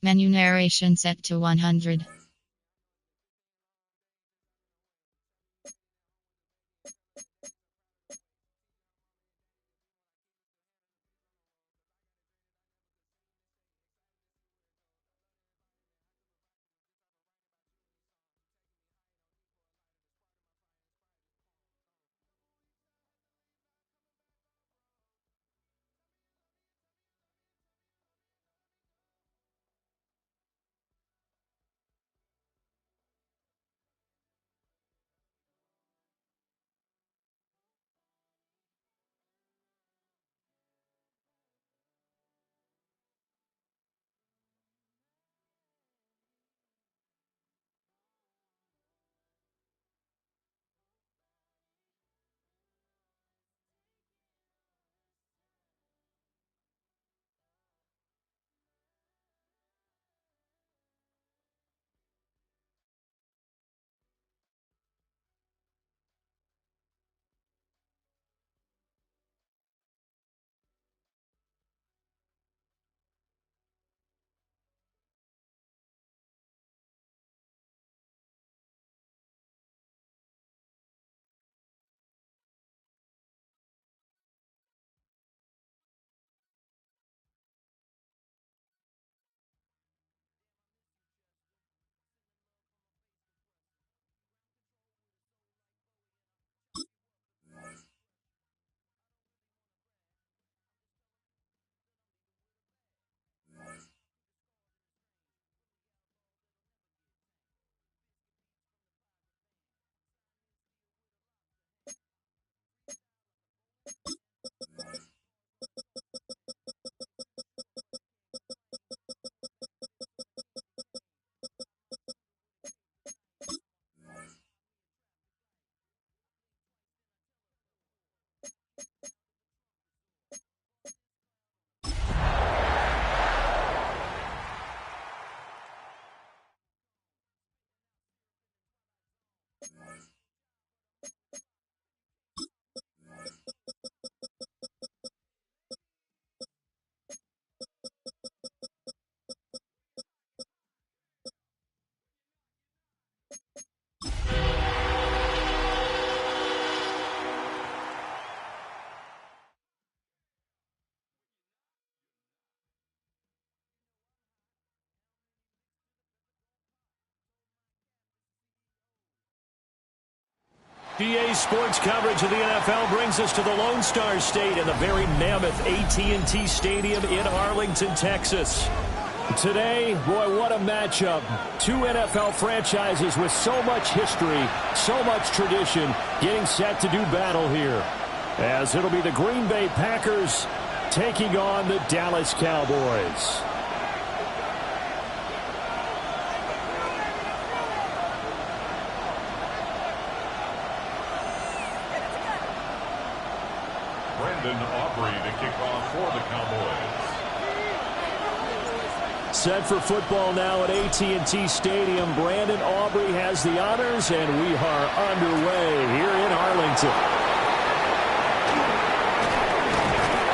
Menu narration set to 100. EA Sports coverage of the NFL brings us to the Lone Star State in the very mammoth AT&T Stadium in Arlington, Texas. Today, boy, what a matchup. Two NFL franchises with so much history, so much tradition, getting set to do battle here. As it'll be the Green Bay Packers taking on the Dallas Cowboys. Aubrey to kick off for the Cowboys. Set for football now at AT&T Stadium. Brandon Aubrey has the honors, and we are underway here in Arlington.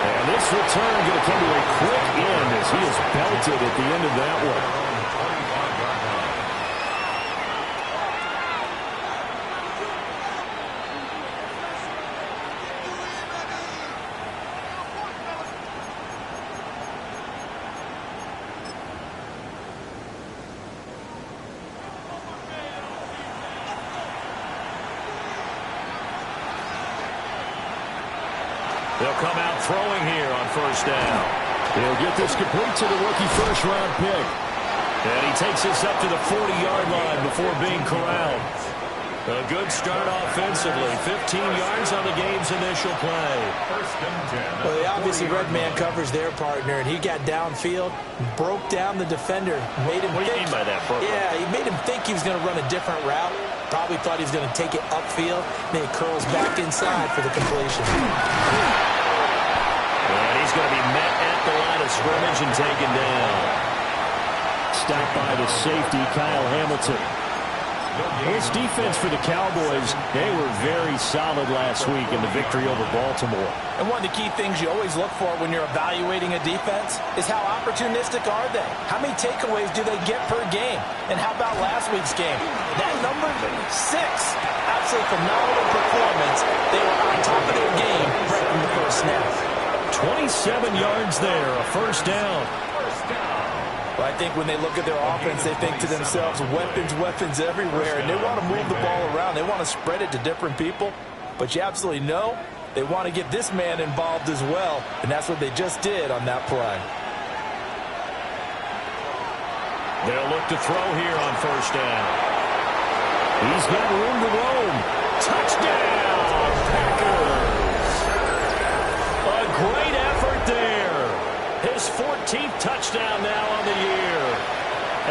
And this return going to come to a quick end as he is belted at the end of that one. They'll come out throwing here on first down. He'll get this complete to the rookie first-round pick. And he takes this up to the 40-yard line before being corralled. A good start offensively. 15 yards on the game's initial play. Well, they obviously read man coverage their partner, and he got downfield, broke down the defender, made him What do you mean by that, Bert? Yeah, he made him think he was going to run a different route. Probably thought he was going to take it upfield. Then he curls back inside for the completion. And he's going to be met at the line of scrimmage and taken down. Stopped by the safety, Kyle Hamilton. This defense for the Cowboys, they were very solid last week in the victory over Baltimore. And one of the key things you always look for when you're evaluating a defense is how opportunistic are they? How many takeaways do they get per game? And how about last week's game? That number 6, absolutely phenomenal performance. They were on top of their game right from the first snap. 27 yards there, a first down. Well, I think when they look at their offense, they think to themselves, weapons, weapons everywhere, and they want to move the ball around. They want to spread it to different people, but you absolutely know they want to get this man involved as well, and that's what they just did on that play. They'll look to throw here on first down. He's got room to roam. Touchdown, Packers! A great effort there. His 14th touchdown now on the year.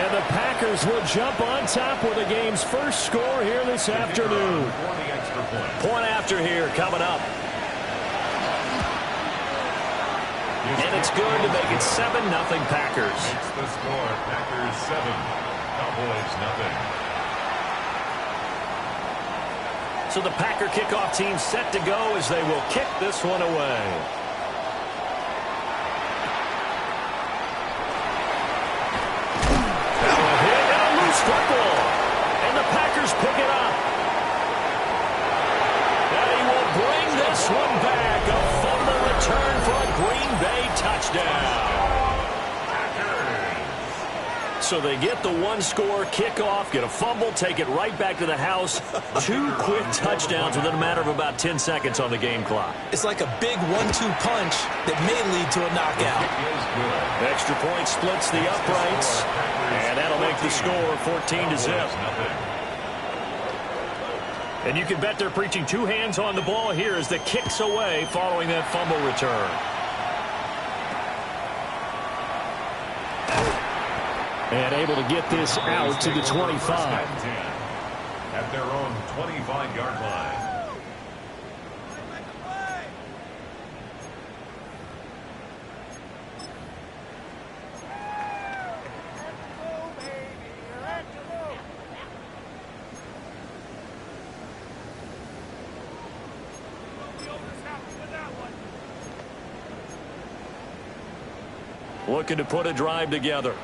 And the Packers will jump on top with the game's first score here this afternoon. Point after here coming up. And it's good to make it 7-0 Packers. It's the score. Packers 7, Cowboys 0. So the Packer kickoff team set to go as they will kick this one away. Football, and the Packers pick it up. And he will bring this one back. A fumble return for a Green Bay touchdown. So they get the one-score kickoff, get a fumble, take it right back to the house. 2 quick touchdowns within a matter of about 10 seconds on the game clock. It's like a big 1-2 punch that may lead to a knockout. Extra point splits the uprights, and that'll make the score 14-0. And you can bet they're preaching 2 hands on the ball here as the kick's away following that fumble return. And able to get this out to the 25. At their own 25-yard line. Looking to put a drive together.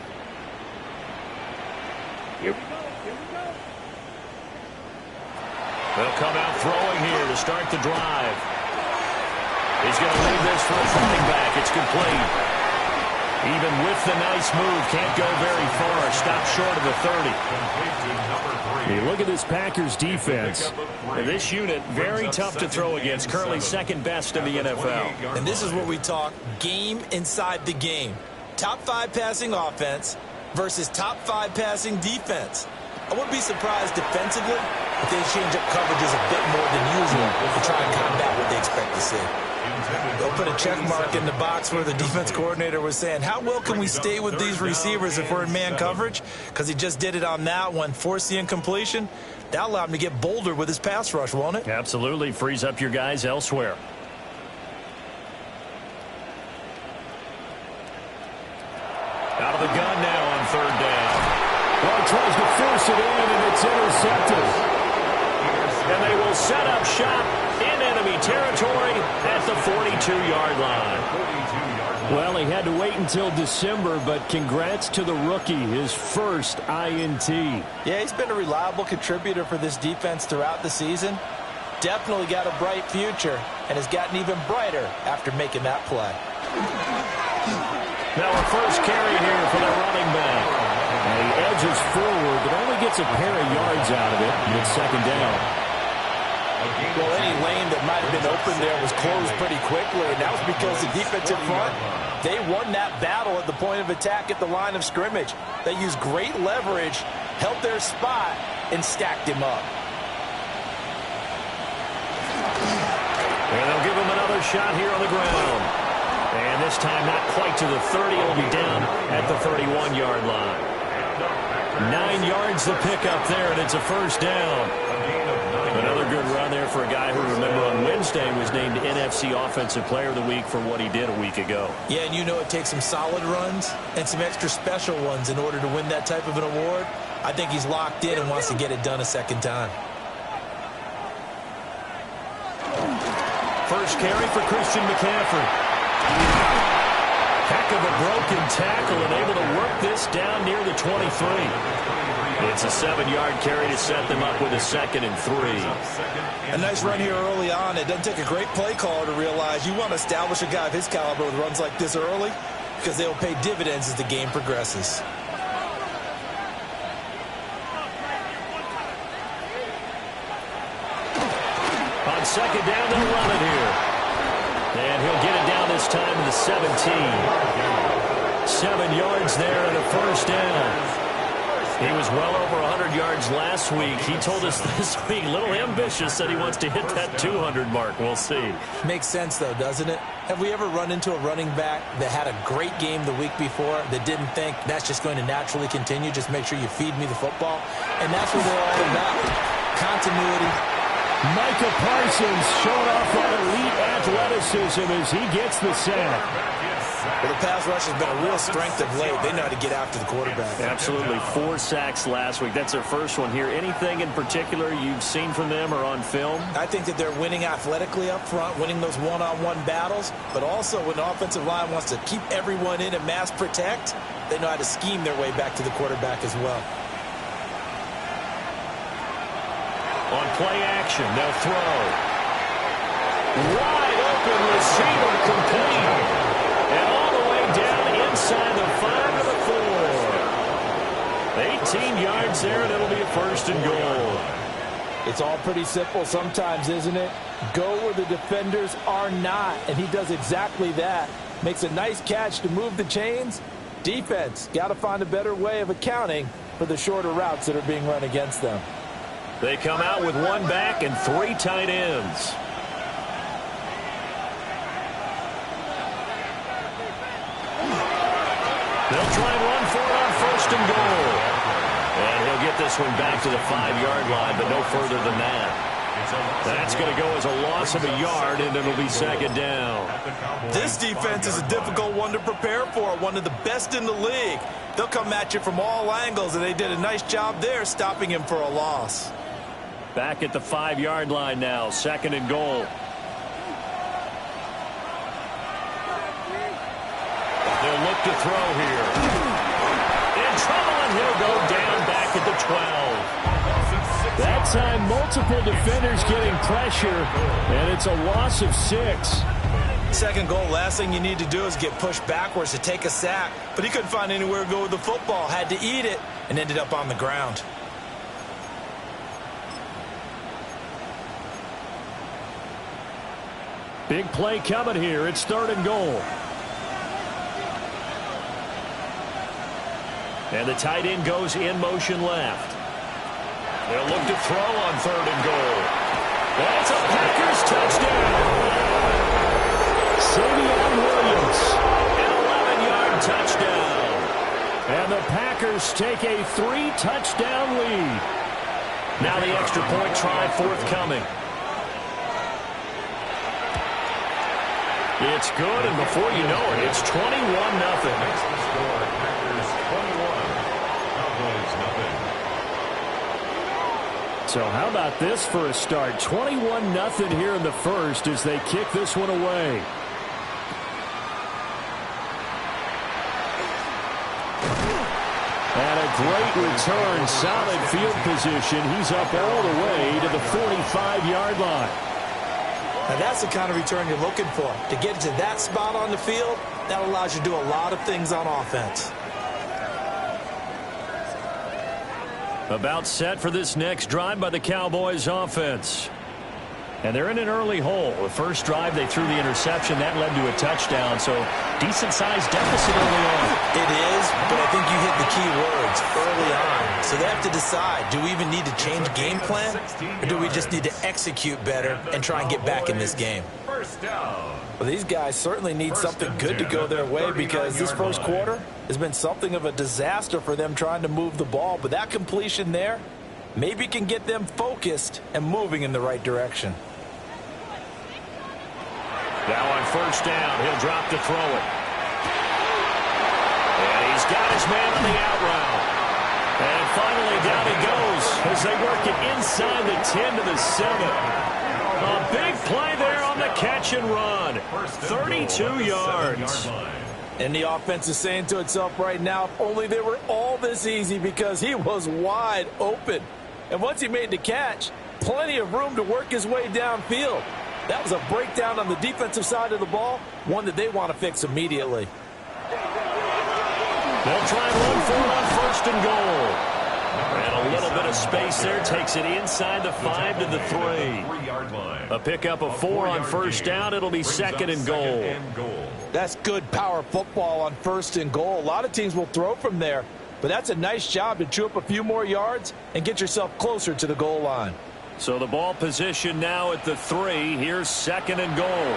They'll come out throwing here to start the drive. He's going to leave this for a running back. It's complete. Even with the nice move, can't go very far. Stop short of the 30. You look at this Packers defense. This unit, very tough to throw against. Currently second best in the NFL. And this is where we talk game inside the game. Top 5 passing offense versus top 5 passing defense. I wouldn't be surprised defensively if they change up coverages a bit more than usual to try and combat what they expect to see. They'll put a check mark in the box where the defense coordinator was saying, how well can we stay with these receivers if we're in man coverage? Because he just did it on that one, forced the incompletion. That allowed him to get bolder with his pass rush, won't it? Absolutely. Frees up your guys elsewhere. Out of the gun now on third down. Well, tries to force it in, and it's intercepted. And they will set up shop in enemy territory at the 42-yard line. Well, he had to wait until December, but congrats to the rookie, his first INT. Yeah, he's been a reliable contributor for this defense throughout the season. Definitely got a bright future, and has gotten even brighter after making that play. Now a first carry here for the running back. And he edges forward, but only gets a pair of yards out of it. And it's second down. Well, any lane that might have been open there was closed pretty quickly, and that was because the defensive front, they won that battle at the point of attack at the line of scrimmage. They used great leverage, held their spot, and stacked him up. And they'll give him another shot here on the ground. And this time not quite to the 30. It'll be down at the 31-yard line. 9 yards to pick up there, and it's a first down. Another good run there for a guy who, remember, on Wednesday was named NFC Offensive Player of the Week for what he did a week ago. Yeah, and you know it takes some solid runs and some extra special ones in order to win that type of an award. I think he's locked in and wants to get it done a second time. First carry for Christian McCaffrey. Heck of a broken tackle and able to work this down near the 23. It's a 7-yard carry to set them up with a 2nd and 3. A nice run here early on. It doesn't take a great play caller to realize you want to establish a guy of his caliber with runs like this early because they will pay dividends as the game progresses. On 2nd down, they'll run it here. And he'll get it down this time to the 17. 7 yards there and a first down. He was well over 100 yards last week. He told us this week, a little ambitious, that he wants to hit that 200 mark. We'll see. Makes sense, though, doesn't it? Have we ever run into a running back that had a great game the week before that didn't think that's just going to naturally continue? Just make sure you feed me the football. And that's what they're all about. Continuity. Micah Parsons showing off that elite athleticism as he gets the sack. Well, the pass rush has been a real strength of late. They know how to get after the quarterback. Absolutely. 4 sacks last week. That's their first one here. Anything in particular you've seen from them or on film? I think that they're winning athletically up front, winning those one-on-one battles, but also when the offensive line wants to keep everyone in and mass protect, they know how to scheme their way back to the quarterback as well. On play action, they'll throw. Wide open receiver complete. And all the way down inside the 5 to the 4. 18 yards there, and it'll be a 1st and goal. It's all pretty simple sometimes, isn't it? Go where the defenders are not, and he does exactly that. Makes a nice catch to move the chains. Defense, got to find a better way of accounting for the shorter routes that are being run against them. They come out with 1 back and 3 tight ends. They'll try and run for it on 1st and goal. And he'll get this one back to the 5-yard line, but no further than that. That's going to go as a loss of a yard, and it'll be 2nd down. This defense is a difficult one to prepare for, one of the best in the league. They'll come at you from all angles, and they did a nice job there stopping him for a loss. Back at the 5-yard line now, 2nd and goal. They'll look to throw here. In trouble, and he'll go down back at the 12. That time, multiple defenders getting pressure, and it's a loss of 6. 2nd goal, last thing you need to do is get pushed backwards to take a sack. But he couldn't find anywhere to go with the football, had to eat it, and ended up on the ground. Big play coming here. It's 3rd and goal. And the tight end goes in motion left. They'll look to throw on 3rd and goal. That's a Packers touchdown. Savion Williams, an 11-yard touchdown. And the Packers take a 3-touchdown lead. Now the extra point try forthcoming. It's good, and before you know it, it's 21-0. So how about this for a start? 21-0 here in the first as they kick this one away. And a great return, solid field position. He's up all the way to the 45-yard line. Now that's the kind of return you're looking for. To get to that spot on the field, that allows you to do a lot of things on offense. About set for this next drive by the Cowboys offense. And they're in an early hole. The first drive, they threw the interception. That led to a touchdown, so decent-sized deficit early on. It is, but I think you hit the key words early on. So they have to decide, do we even need to change game plan, or do we just need to execute better and try and get back in this game? Well, these guys certainly need something good to go their way because this first quarter has been something of a disaster for them trying to move the ball. But that completion there maybe can get them focused and moving in the right direction. Now on first down, he'll drop to throw it. And he's got his man on the out route. And finally down he goes as they work it inside the 10 to the 7. A big play there on the catch and run. 32 yards. And the offense is saying to itself right now, if only they were all this easy, because he was wide open. And once he made the catch, plenty of room to work his way downfield. That was a breakdown on the defensive side of the ball, one that they want to fix immediately. They'll try and run for it on first and goal. And a little bit of space there takes it inside the 5 to the 3. A pickup of 4 on first down. It'll be second and goal. That's good power football on first and goal. A lot of teams will throw from there, but that's a nice job to chew up a few more yards and get yourself closer to the goal line. So the ball position now at the 3. Here's second and goal. Under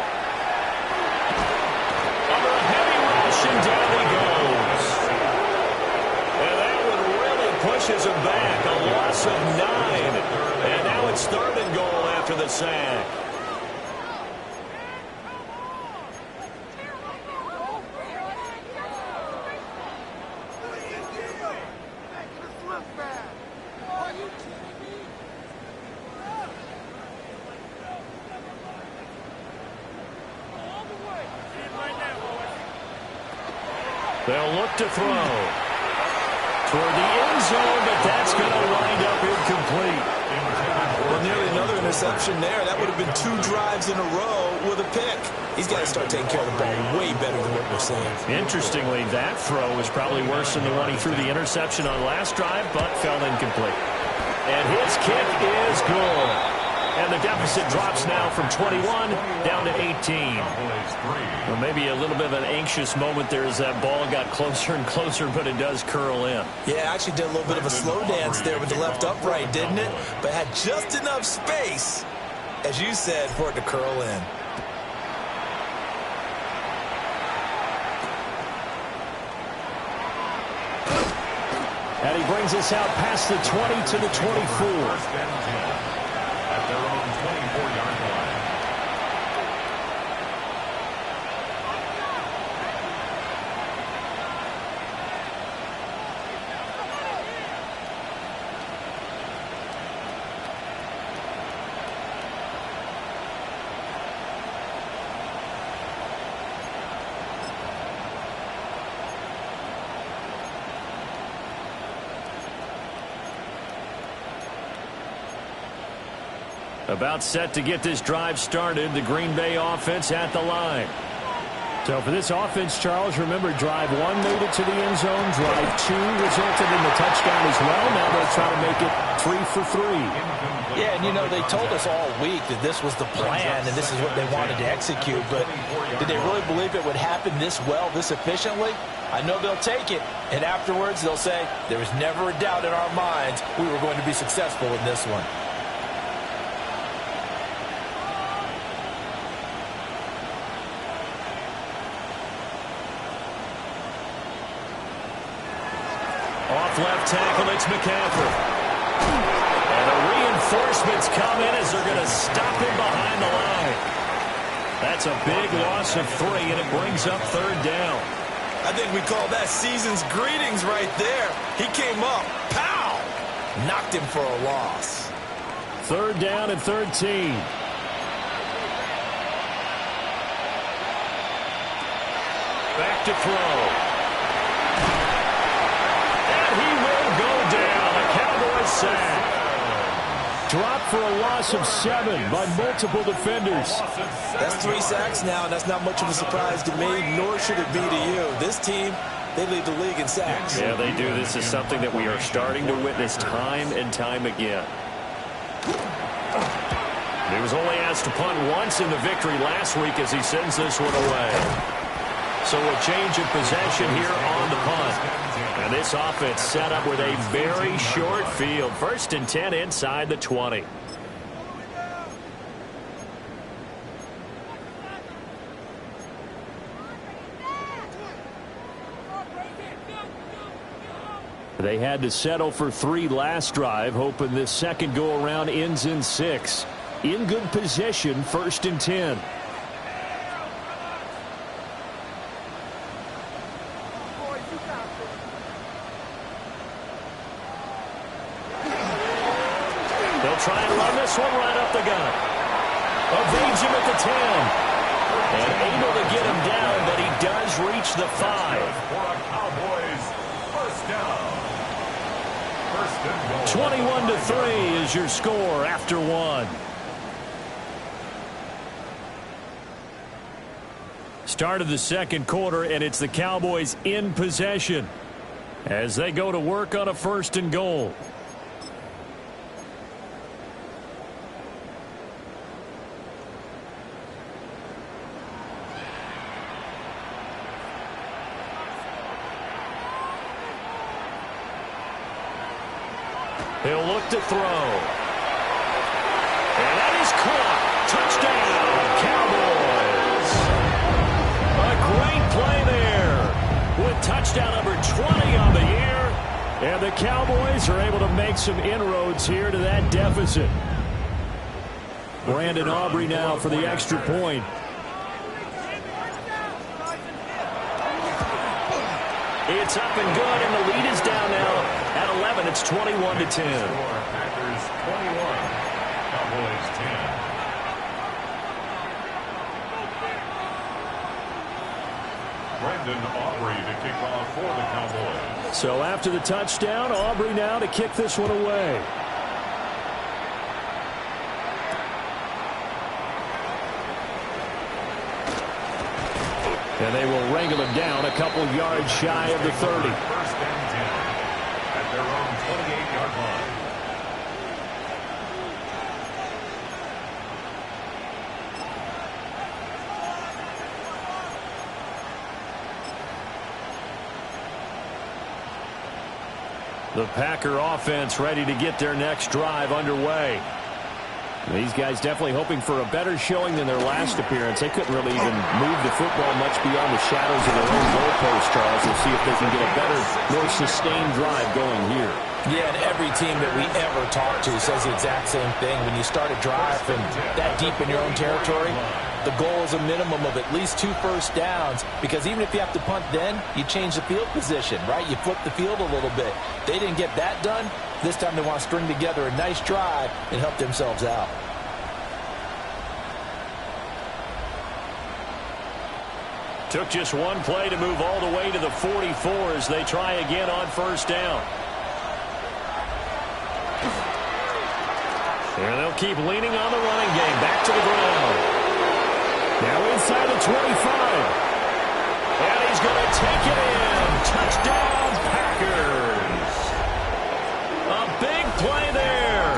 a heavy rush, and down he goes. And that one really pushes him back. A loss of 9. And now it's third and goal after the sack. They'll look to throw toward the end zone, but that's going to wind up incomplete. Well, nearly another interception there. That would have been 2 drives in a row with a pick. He's got to start taking care of the ball way better than what we're seeing. Interestingly, that throw was probably worse than the one he threw the interception on last drive, but fell incomplete. And his kick is good. And the deficit drops now from 21 down to 18. Well, maybe a little bit of an anxious moment there as that ball got closer and closer, but it does curl in. Yeah, actually did a little bit of a slow dance there with the left upright, didn't it? But had just enough space, as you said, for it to curl in. And he brings us out past the 20 to the 24. At their own 24-yard line. About set to get this drive started, the Green Bay offense at the line. So for this offense, Charles, remember drive 1 made it to the end zone. Drive 2 resulted in the touchdown as well. Now they'll try to make it 3 for 3. Yeah, and you know, they told us all week that this was the plan and this is what they wanted to execute, but did they really believe it would happen this well, this efficiently? I know they'll take it, and afterwards they'll say, there was never a doubt in our minds we were going to be successful in this one. Off left tackle, it's McCaffrey. And the reinforcements come in as they're going to stop him behind the line. That's a big loss of 3, and it brings up third down. I think we call that season's greetings right there. He came up, pow! Knocked him for a loss. Third down and 13. Back to throw. Sack. Dropped for a loss of 7 by multiple defenders. That's 3 sacks now, and that's not much of a surprise to me, nor should it be to you. This team, they lead the league in sacks. Yeah, they do. This is something that we are starting to witness time and time again. He was only asked to punt once in the victory last week as he sends this one away. So a change of possession here on the punt. And this offense set up with a very short field. First and 10 inside the 20. They had to settle for 3 last drive, hoping this second go-around ends in 6. In good position, first and 10. the 10. And able to get him down, but he does reach the 5. For a Cowboys first down. First and goal. 21-3 is your score after 1. Start of the second quarter, and it's the Cowboys in possession as they go to work on a first and goal. He'll look to throw. And that is caught. Touchdown, Cowboys. A great play there with touchdown number 20 on the year. And the Cowboys are able to make some inroads here to that deficit. Brandon Aubrey now for the extra point. It's up and good, and the lead is down now. At 11, it's 21-10. Packers 21, Cowboys 10. Brandon Aubrey to kick off for the Cowboys. So after the touchdown, Aubrey now to kick this one away. And they will wrangle him down a couple yards shy of the 30. First and 10 at their own 28-yard line. The Packer offense ready to get their next drive underway. These guys definitely hoping for a better showing than their last appearance. They couldn't really even move the football much beyond the shadows of their own goalpost, Charles. We'll see if they can get a better, more sustained drive going here. Yeah, and every team that we ever talk to says the exact same thing. When you start a drive from that deep in your own territory, the goal is a minimum of at least 2 first downs, because even if you have to punt then, you change the field position, right? You flip the field a little bit. They didn't get that done. This time they want to string together a nice drive and help themselves out. Took just one play to move all the way to the 44 as they try again on first down. And they'll keep leaning on the running game. Back to the ground. Now inside the 25. And he's going to take it in. Touchdown, Packers. A big play there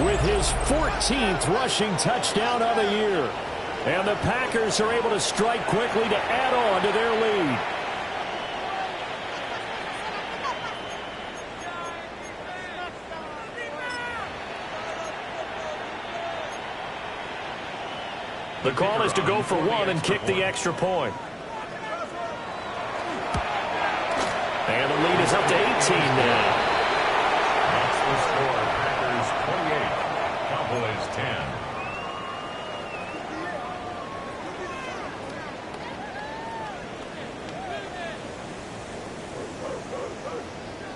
with his 14th rushing touchdown of the year. And the Packers are able to strike quickly to add on to their lead. The call is to go for one and kick the extra point. And the lead is up to 18 now. That's the score. Packers 28, Cowboys 10.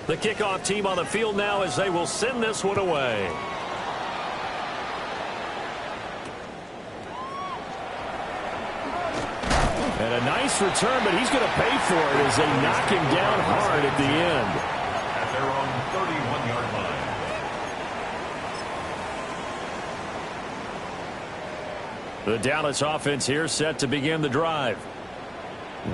The kickoff team on the field now as they will send this one away. And a nice return, but he's going to pay for it as they knock him down hard at the end. At their own 31-yard line. The Dallas offense here set to begin the drive.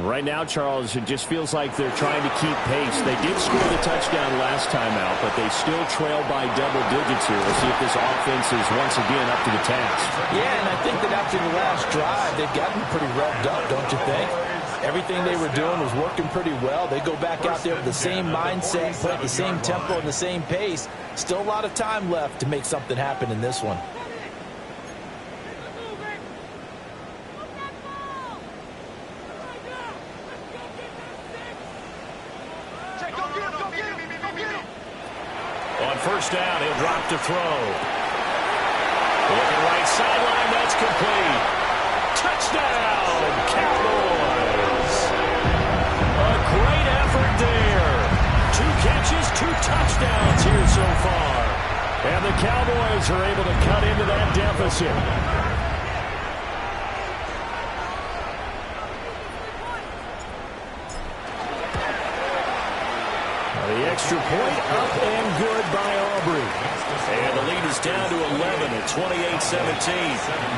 Right now, Charles, it just feels like they're trying to keep pace. They did score the touchdown last time out, but they still trail by double digits here. We'll see if this offense is once again up to the task. Yeah, and I think that after the last drive, they've gotten pretty revved up, don't you think? Everything they were doing was working pretty well. They go back out there with the same mindset, play at the same tempo and the same pace. Still a lot of time left to make something happen in this one. On first down, he'll drop to throw. Looking right sideline, that's complete. Touchdown, Cowboys. A great effort there. 2 catches, 2 touchdowns here so far. And the Cowboys are able to cut into that deficit. extra point, up and good by Aubrey. And the lead is down to 11 at 28-17.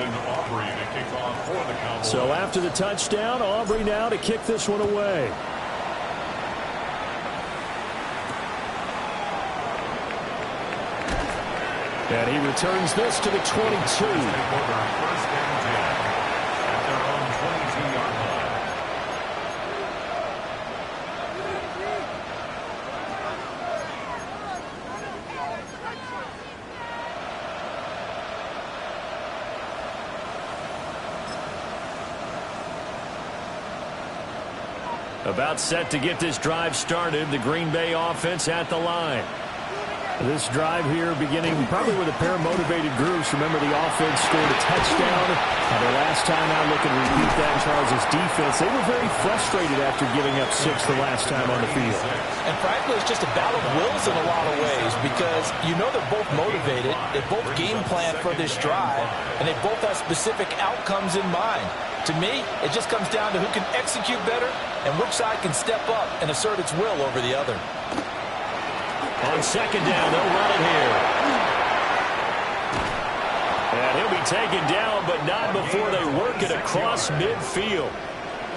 Aubrey to kick off for the Cowboys. So after the touchdown, Aubrey now to kick this one away. And he returns this to the 22. First and 10 at their own 22-yard line. About set to get this drive started. The Green Bay offense at the line. This drive here beginning probably with a pair of motivated groups. Remember, the offense scored a touchdown. Their last time out, looking to repeat that in Charles' defense. They were very frustrated after giving up 6 the last time on the field. And frankly, it's just a battle of wills in a lot of ways because you know they're both motivated. They both game plan for this drive, and they both have specific outcomes in mind. To me, it just comes down to who can execute better and which side can step up and assert its will over the other. On second down, they'll run it here. And he'll be taken down, but not before they work it across midfield.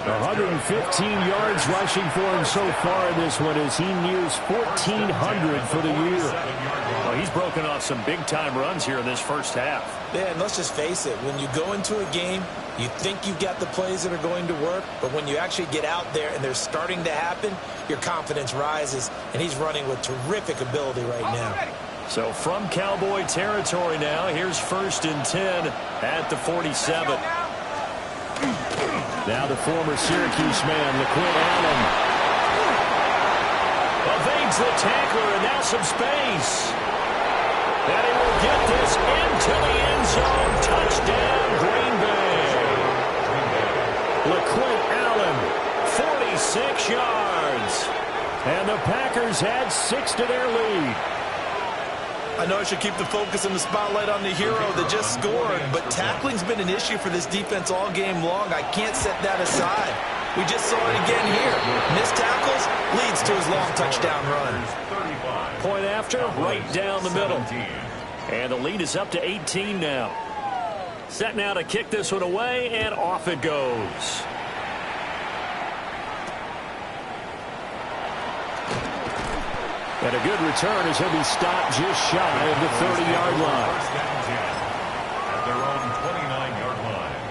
115 yards rushing for him so far in this one as he nears 1,400 for the year. Well, he's broken off some big-time runs here in this first half. Yeah, and let's just face it. When you go into a game, you think you've got the plays that are going to work, but when you actually get out there and they're starting to happen, your confidence rises, and he's running with terrific ability right now. So from Cowboy territory now, here's 1st and 10 at the 47. Now the former Syracuse man, LaQuinn Allen, evades the tackler, and now some space. And he will get this into the end zone. Touchdown, Green Bay. LaQuinn Allen, 46 yards. And the Packers add 6 to their lead. I know I should keep the focus and the spotlight on the hero that just scored, but tackling's been an issue for this defense all game long. I can't set that aside. We just saw it again here. Missed tackles leads to his long touchdown run. Point after, right down the middle. And the lead is up to 18 now. Set now to kick this one away, and off it goes. And a good return as he'll be stopped just shy of the 30-yard line. First and 10 at their own 29-yard line.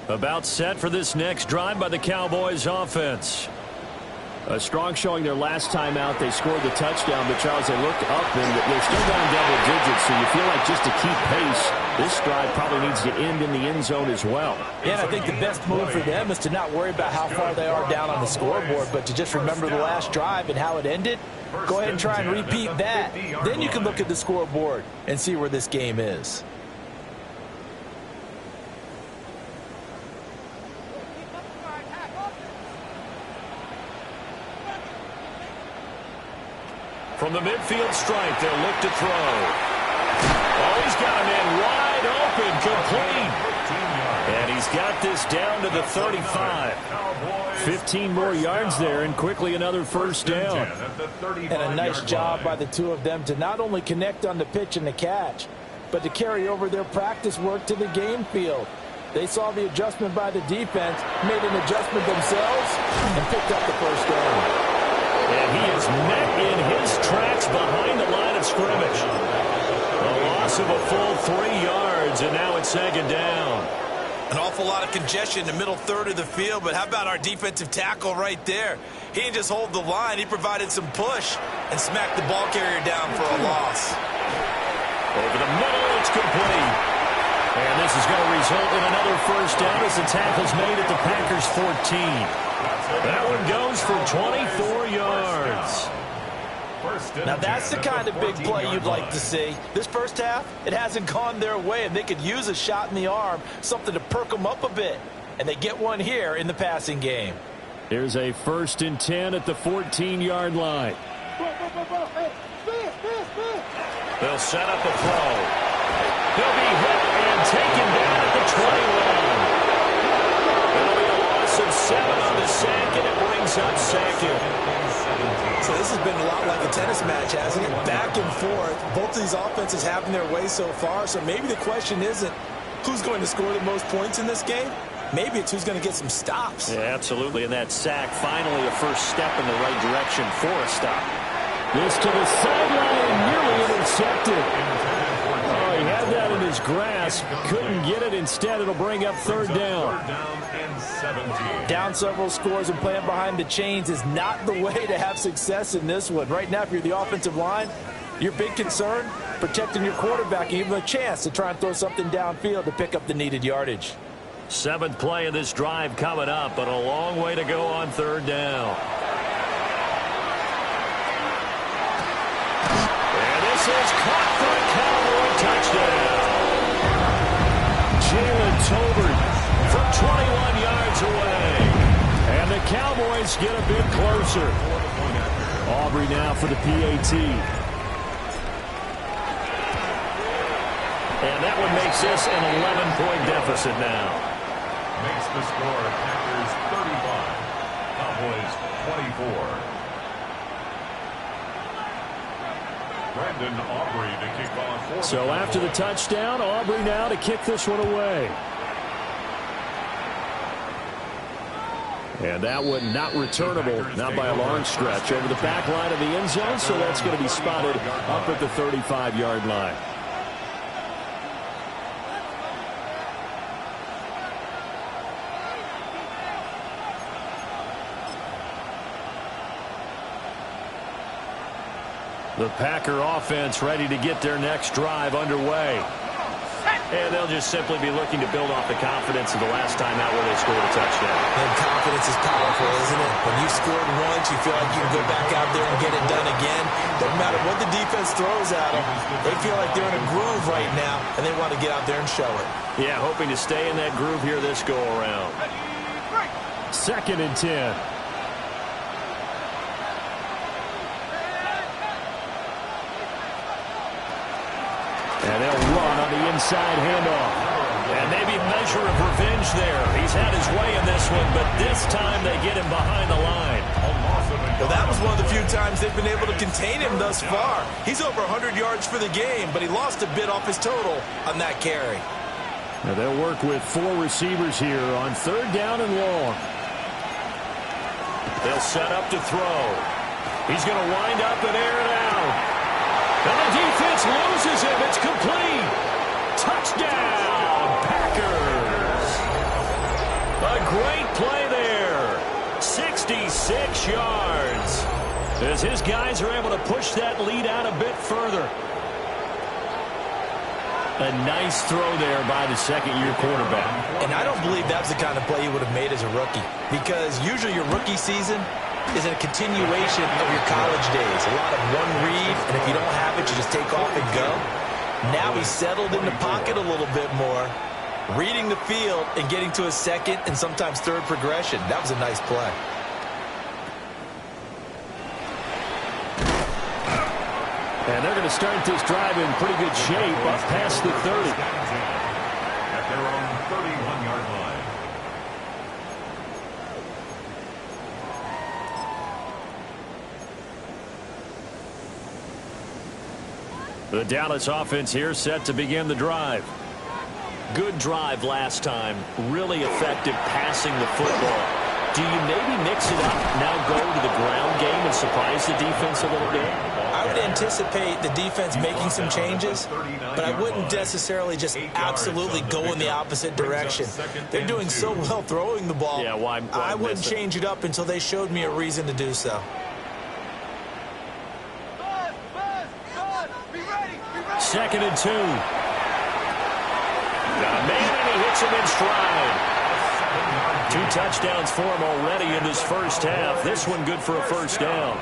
About set for this next drive by the Cowboys offense. A strong showing their last time out. They scored the touchdown, but Charles, they look up and they're still down double digits, so you feel like just to keep pace, this drive probably needs to end in the end zone as well. Yeah, and I think the best move for them is to not worry about how far they are down on the scoreboard, but to just remember the last drive and how it ended. Go ahead and try and repeat that. Then you can look at the scoreboard and see where this game is. From the midfield stripe, they'll look to throw. Oh, he's got a man wide open, complete. And he's got this down to the 35. 15 more yards there, and quickly another first down. And a nice job by the two of them to not only connect on the pitch and the catch, but to carry over their practice work to the game field. They saw the adjustment by the defense, made an adjustment themselves, and picked up the first down. And he is met in his tracks behind the line of scrimmage. A loss of a full 3 yards, and now it's second down. An awful lot of congestion in the middle third of the field, but how about our defensive tackle right there? He didn't just hold the line, he provided some push and smacked the ball carrier down for a loss. Over the middle, it's complete. And this is going to result in another first down as the tackle's made at the Packers' 14. That one goes for 24 yards. Now that's the kind of big play you'd like to see. This first half, it hasn't gone their way, and they could use a shot in the arm, something to perk them up a bit. and they get one here in the passing game. Here's a 1st and 10 at the 14-yard line. They'll set up a throw. He'll be hit and taken down at the 21. It'll be a loss of 7 on the sack, and it brings up 2nd. So this has been a lot like a tennis match, hasn't it? Back and forth. Both of these offenses having their way so far, so maybe the question isn't who's going to score the most points in this game. Maybe it's who's going to get some stops. Yeah, absolutely. And that sack, finally a first step in the right direction for a stop. This to the sideline and nearly intercepted. Oh, he had that in his grasp. Couldn't get it. Instead, it'll bring up 3rd down. Down several scores and playing behind the chains is not the way to have success in this one. Right now, if you're the offensive line, your big concern, protecting your quarterback and give him a chance to try and throw something downfield to pick up the needed yardage. 7th play of this drive coming up, but a long way to go on 3rd down. And this is caught for a Cowboy touchdown. Jalen Tolbert from 21 yards away. And the Cowboys get a bit closer. Aubrey now for the PAT. And that one makes this an 11-point deficit now. Makes the score Packers 35, Cowboys 24. Brandon Aubrey to kick off for So after the touchdown, Aubrey now to kick this one away. And that one not returnable, not by a long stretch, over the back line of the end zone, so that's going to be spotted up at the 35-yard line. The Packer offense ready to get their next drive underway. And they'll just simply be looking to build off the confidence of the last time out where they scored a touchdown. And confidence is powerful, isn't it? When you scored once, you feel like you can go back out there and get it done again. No matter what the defense throws at them, they feel like they're in a groove right now, and they want to get out there and show it. Yeah, hoping to stay in that groove here this go-around. 2nd and 10. And they'll run on the inside handoff. And maybe a measure of revenge there. He's had his way in this one, but this time they get him behind the line. Well, that was one of the few times they've been able to contain him thus far. He's over 100 yards for the game, but he lost a bit off his total on that carry. Now they'll work with 4 receivers here on 3rd down and long. They'll set up to throw. He's going to wind up and air it out. And the defense loses him. It's complete. Touchdown, Packers. A great play there. 66 yards. As his guys are able to push that lead out a bit further. A nice throw there by the 2nd-year quarterback. And I don't believe that's the kind of play he would have made as a rookie. Because usually your rookie season is a continuation of your college days. A lot of one read, and if you don't have it, you just take off and go. Now he's settled in the pocket a little bit more, reading the field and getting to a 2nd and sometimes 3rd progression. That was a nice play. And they're going to start this drive in pretty good shape up past the 30. At their own 31-yard line. The Dallas offense here set to begin the drive. Good drive last time. Really effective passing the football. Do you maybe mix it up, now go to the ground game and surprise the defense a little bit? I would anticipate the defense making some changes, but I wouldn't necessarily just absolutely go in the opposite direction. They're doing so well throwing the ball. Yeah, why I wouldn't change it up until they showed me a reason to do so. Second and 2. Man, he hits him in stride. 2 touchdowns for him already in this first half. This one good for a 1st down.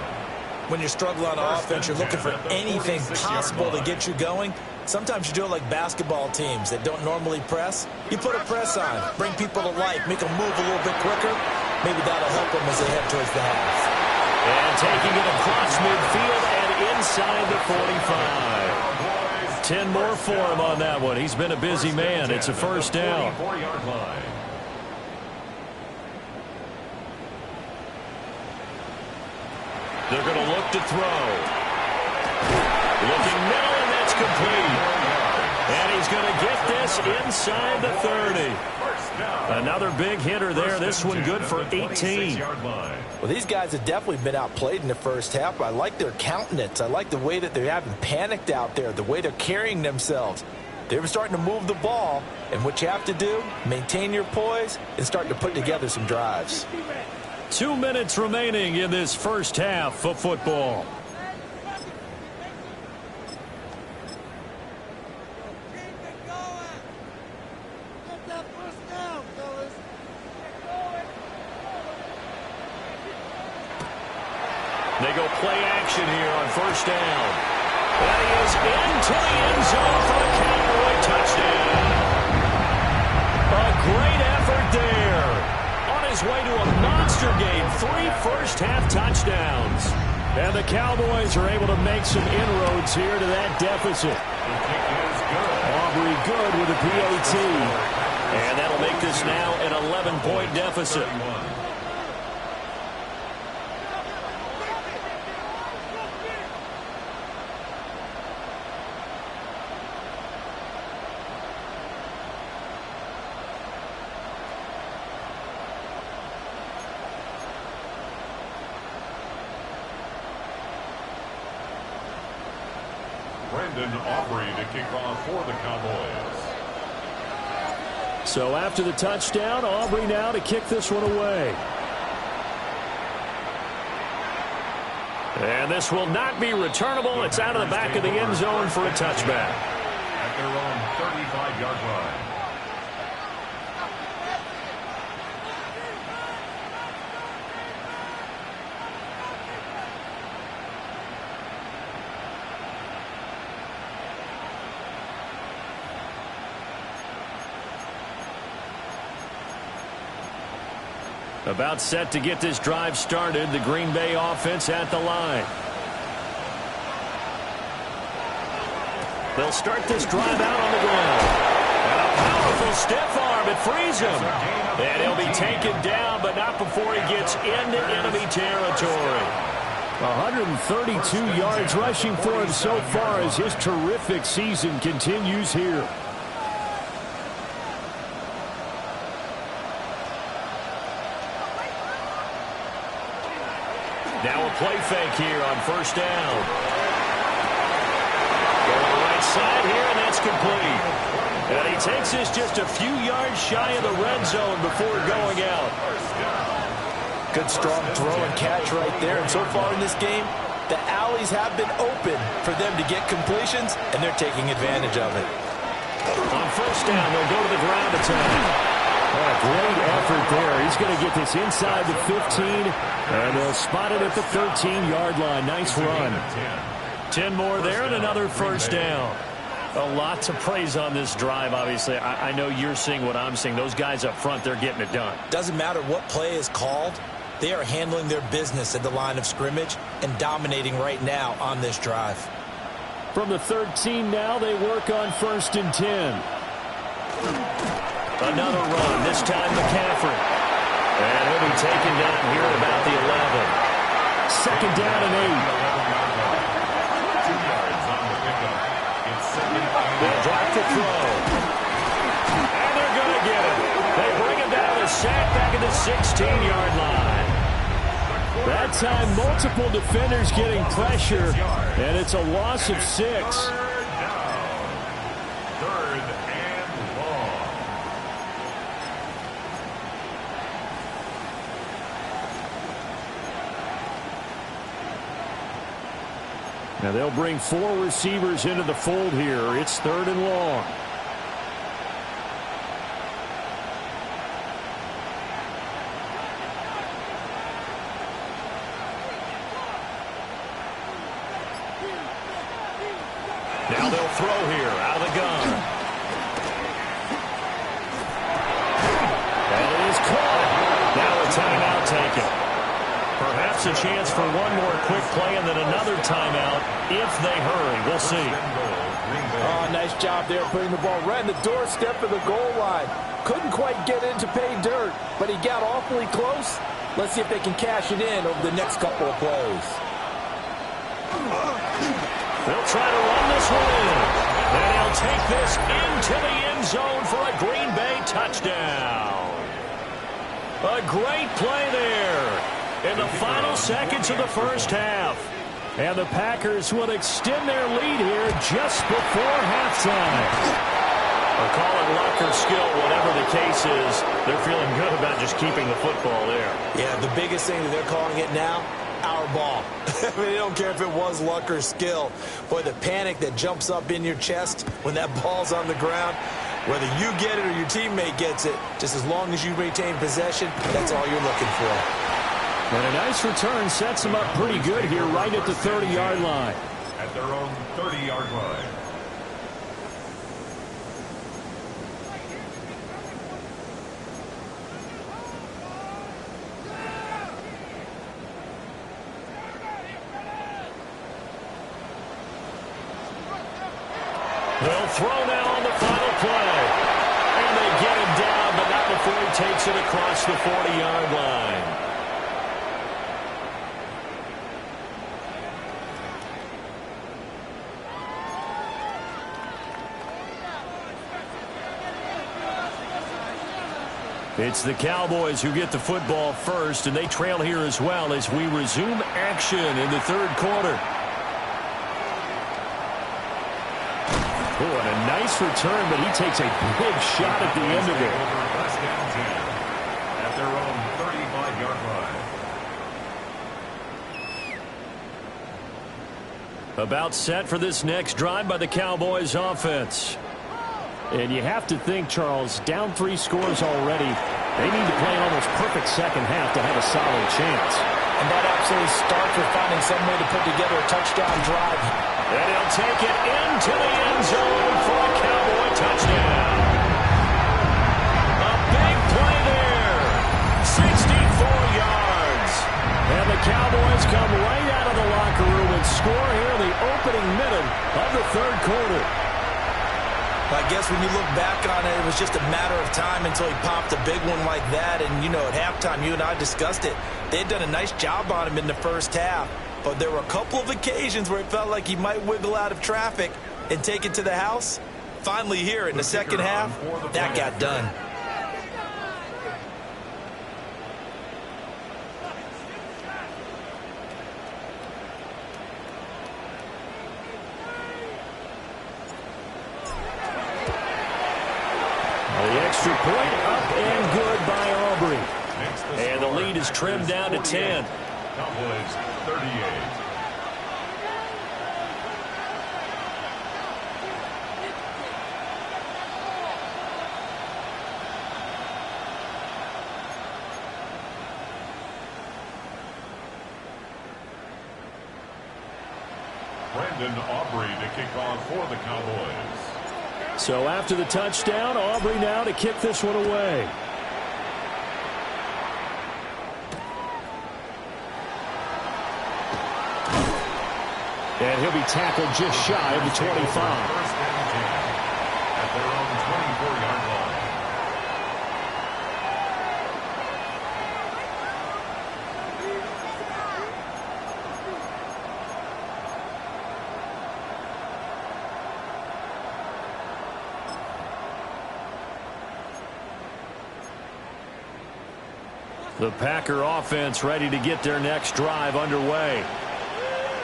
when you're struggling on offense, you're looking for anything possible to get you going. Sometimes you do it like basketball teams that don't normally press. You put a press on, bring people to life, make them move a little bit quicker. Maybe that'll help them as they head towards the half. And taking it across midfield and inside the 45. 10 more for him on that one. He's been a busy man. It's a first down. They're going to look to throw. Looking middle, and that's complete. And he's going to get this inside the 30. Another big hitter there. This one good for 18. Well, these guys have definitely been outplayed in the first half. I like their countenance. I like the way that they haven't panicked out there, the way they're carrying themselves. They're starting to move the ball, and what you have to do, maintain your poise and start to put together some drives. 2 minutes remaining in this first half of football. They go play action here on first down. That is into the end zone for a Cowboy touchdown. A great effort there. On his way to a monster game, 3 first-half touchdowns. And the Cowboys are able to make some inroads here to that deficit. Aubrey good with a PAT. And that'll make this now an 11-point deficit. Aubrey to kick off for the Cowboys. So after the touchdown, Aubrey now to kick this one away. And this will not be returnable. It's out of the back of the end zone for a touchback. At their own 35-yard line. About set to get this drive started. The Green Bay offense at the line. They'll start this drive out on the ground. And a powerful stiff arm. It frees him. And he'll be taken down, but not before he gets into enemy territory. 132 yards rushing for him so far as his terrific season continues here. Now a play fake here on first down. Going to the right side here, and that's complete. And he takes this just a few yards shy of the red zone before going out. Good strong throw and catch right there. And so far in this game, the alleys have been open for them to get completions, and they're taking advantage of it. On first down, they'll go to the ground attack. Great effort there. He's going to get this inside the 15, and they'll spot it at the 13-yard line. Nice run. 10 more there and another first down. A lot to praise on this drive, obviously. I know you're seeing what I'm seeing. Those guys up front, they're getting it done. Doesn't matter what play is called. They are handling their business at the line of scrimmage and dominating right now on this drive. From the 13 now, they work on first and 10. Another run, this time McCaffrey. And he'll be taken down here at about the 11. Second down and 8. 2 yards on the pickup. It's second and They'll drop the throw. And they're going to get it. They bring him down to sack back at the 16-yard line. That time, multiple defenders getting pressure, and it's a loss of 6. third and long. Now they'll bring 4 receivers into the fold here. It's 3rd and long. Now they'll throw here out of the gun. And it is caught. Now a timeout taken. Perhaps a chance for one more quick play and then another timeout if they hurry. We'll see. Oh, nice job there putting the ball right in the doorstep of the goal line. Couldn't quite get in to pay dirt, but he got awfully close. Let's see if they can cash it in over the next couple of plays. They'll try to run this one in. And he'll take this into the end zone for a Green Bay touchdown. A great play there in the final seconds of the first half. And the Packers will extend their lead here just before halftime. Or call it luck or skill, whatever the case is, they're feeling good about just keeping the football there. Yeah, the biggest thing that they're calling it now, our ball. I mean, they don't care if it was luck or skill. Boy, the panic that jumps up in your chest when that ball's on the ground, whether you get it or your teammate gets it, just as long as you retain possession, that's all you're looking for. And a nice return sets them up pretty good here right at the 30-yard line. At their own 30-yard line. They'll throw now on the final play. And they get him down, but not before he takes it across the 40-yard line. It's the Cowboys who get the football first, and they trail here as well as we resume action in the third quarter. Oh, and a nice return, but he takes a big shot at the end of it. First down 10 at their own 35-yard line. About set for this next drive by the Cowboys offense. And you have to think, Charles, down 3 scores already. They need to play an almost perfect second half to have a solid chance. And that absolutely starts with finding some way to put together a touchdown drive. And he'll take it into the end zone for a Cowboy touchdown. A big play there. 64 yards. And the Cowboys come right out of the locker room and score here in the opening minute of the third quarter. I guess when you look back on it, it was just a matter of time until he popped a big one like that. And, you know, at halftime, you and I discussed it. They had done a nice job on him in the first half. But there were a couple of occasions where it felt like he might wiggle out of traffic and take it to the house. Finally here in the second half, that got done. The extra point up and good by Aubrey. And the lead is trimmed down to 10. Cowboys 38. Brandon Aubrey to kick off for the Cowboys. So after the touchdown, Aubrey now to kick this one away. And he'll be tackled just shy of the 25. First down 10 at their own 24-yard line. The Packer offense ready to get their next drive underway.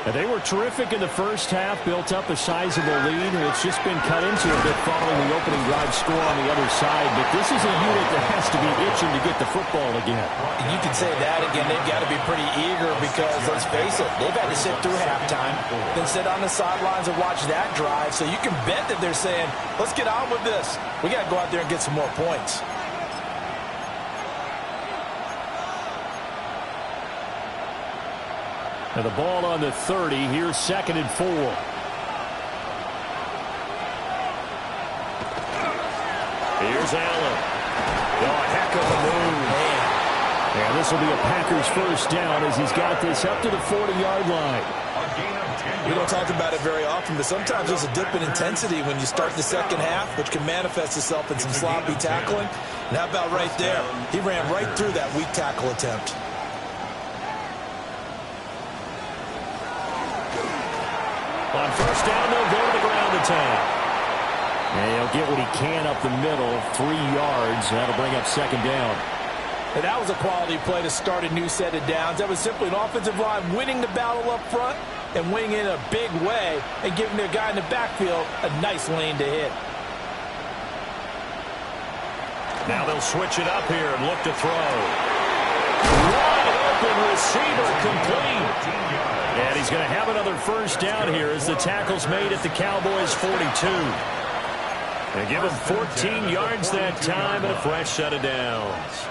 And they were terrific in the first half, built up a sizable lead, and it's just been cut into a bit following the opening drive score on the other side. But this is a unit that has to be itching to get the football again. You can say that again. They've got to be pretty eager because, let's face it, they've had to sit through halftime, then sit on the sidelines and watch that drive. So you can bet that they're saying, let's get on with this. We got to go out there and get some more points. And the ball on the 30. Here's 2nd and 4. Here's Allen. Oh, a heck of a move. And this will be a Packers first down as he's got this up to the 40-yard line. We don't talk about it very often, but sometimes there's a dip in intensity when you start the second half, which can manifest itself in some sloppy tackling. And how about right there? He ran right through that weak tackle attempt. On first down, they'll go to the ground attack. And he'll get what he can up the middle, 3 yards. That'll bring up second down. And that was a quality play to start a new set of downs. That was simply an offensive line winning the battle up front and winning in a big way and giving their guy in the backfield a nice lane to hit. Now they'll switch it up here and look to throw. Wide open receiver complete. And he's going to have another first down here as the tackle's made at the Cowboys' 42. They give him 14 yards that time and a fresh set of downs.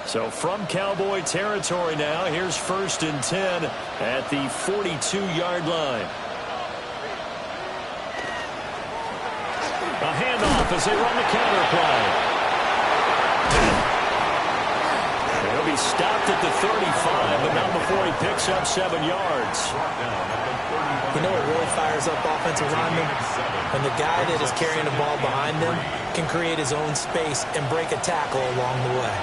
So from Cowboy territory now, here's 1st and 10 at the 42-yard line. A handoff as they run the counter play. He'll be stopped at the 35, but not before he picks up 7 yards. You know what really fires up offensive linemen? When the guy that is carrying the ball behind them can create his own space and break a tackle along the way.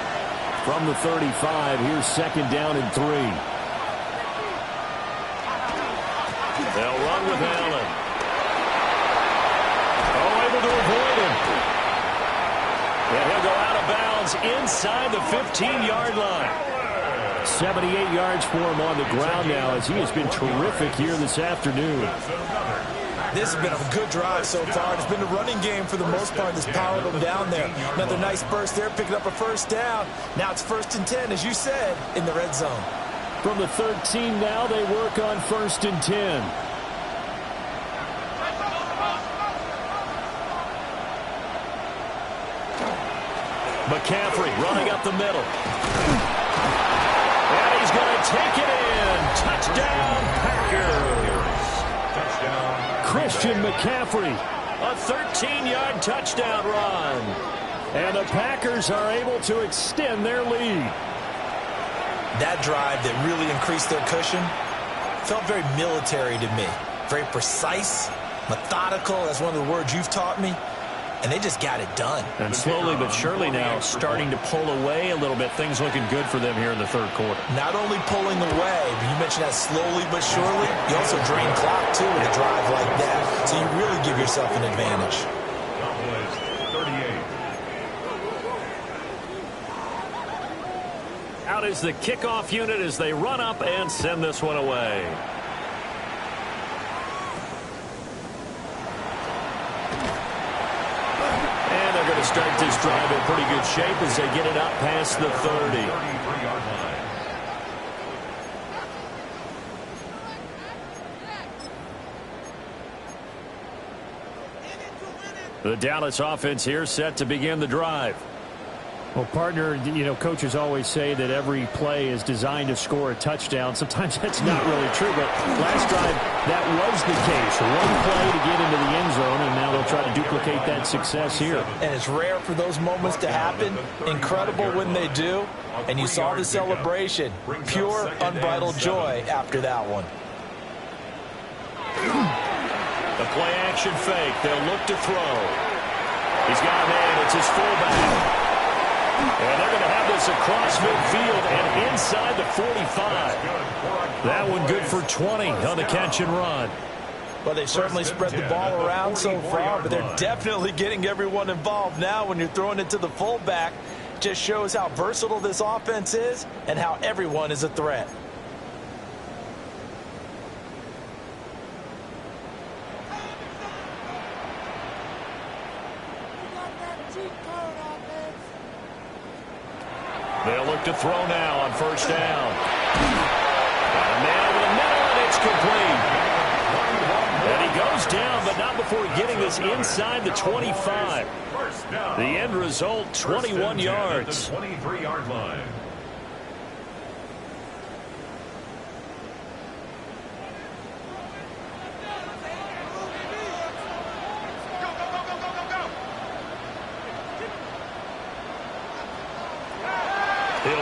From the 35, here's 2nd down and 3. They'll run with Allen. Oh, able to avoid him. And he'll go out of bounds inside the 15-yard line. 78 yards for him on the ground now as he has been terrific here this afternoon. This has been a good drive so far. It's been a running game for the most part that's powered them down there. Another nice burst there, picking up a first down. Now it's 1st and 10, as you said, in the red zone. From the 13 now, they work on 1st and 10. McCaffrey running up the middle. And he's going to take it in. Touchdown, Packers. Christian McCaffrey, a 13-yard touchdown run. And the Packers are able to extend their lead. That drive that really increased their cushion felt very military to me. Very precise, methodical. That's one of the words you've taught me. And they just got it done. And slowly but surely now starting to pull away a little bit. Things looking good for them here in the 3rd quarter. Not only pulling away, but you mentioned that slowly but surely. You also drain clock, too, with a drive like that. So you really give yourself an advantage. Out is the kickoff unit as they run up and send this one away. To start this drive in pretty good shape as they get it up past the 30. The Dallas offense here set to begin the drive. Well, partner, you know, coaches always say that every play is designed to score a touchdown. Sometimes that's not really true, but last drive, that was the case. One play to get into the end zone, and now they'll try to duplicate that success here. And it's rare for those moments to happen. Incredible when they do. And you saw the celebration. Pure, unbridled joy after that one. The play action fake. They'll look to throw. He's got a man. It's his fullback. And they're going to have this across midfield and inside the 45. That one good for 20 on the catch and run. Well, they certainly spread the ball around so far, but they're definitely getting everyone involved now when you're throwing it to the fullback. Just shows how versatile this offense is and how everyone is a threat. They'll look to throw now on first down. Got a man over the middle, and it's complete. And he goes down, but not before getting this inside the 25. The end result, 21 yards. 23-yard line.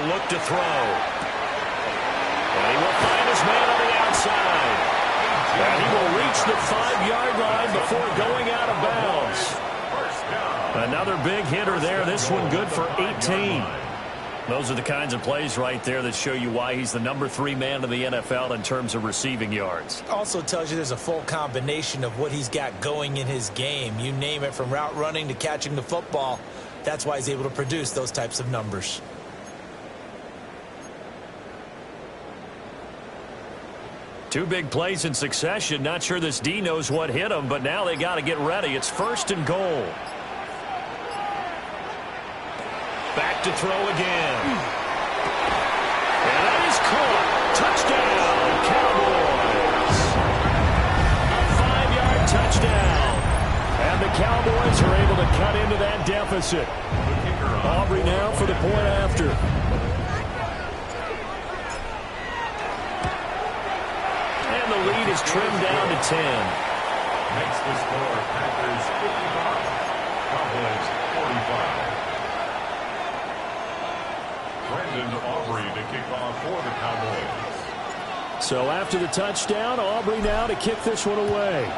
look to throw. And he will find his man on the outside. And he will reach the 5-yard line before going out of bounds. Another big hitter there. This one good for 18. Those are the kinds of plays right there that show you why he's the number 3 man in the NFL in terms of receiving yards. Also tells you there's a full combination of what he's got going in his game. You name it, from route running to catching the football. That's why he's able to produce those types of numbers. Two big plays in succession. Not sure this D knows what hit him, but now they got to get ready. It's 1st and goal. Back to throw again. And that is caught. Touchdown, Cowboys. A 5-yard touchdown. And the Cowboys are able to cut into that deficit. Aubrey now for the point after. And the lead is trimmed down to 10. Makes the score Packers 55, Cowboys 45. Brandon Aubrey to kick off for the Cowboys. So after the touchdown, Aubrey now to kick this one away.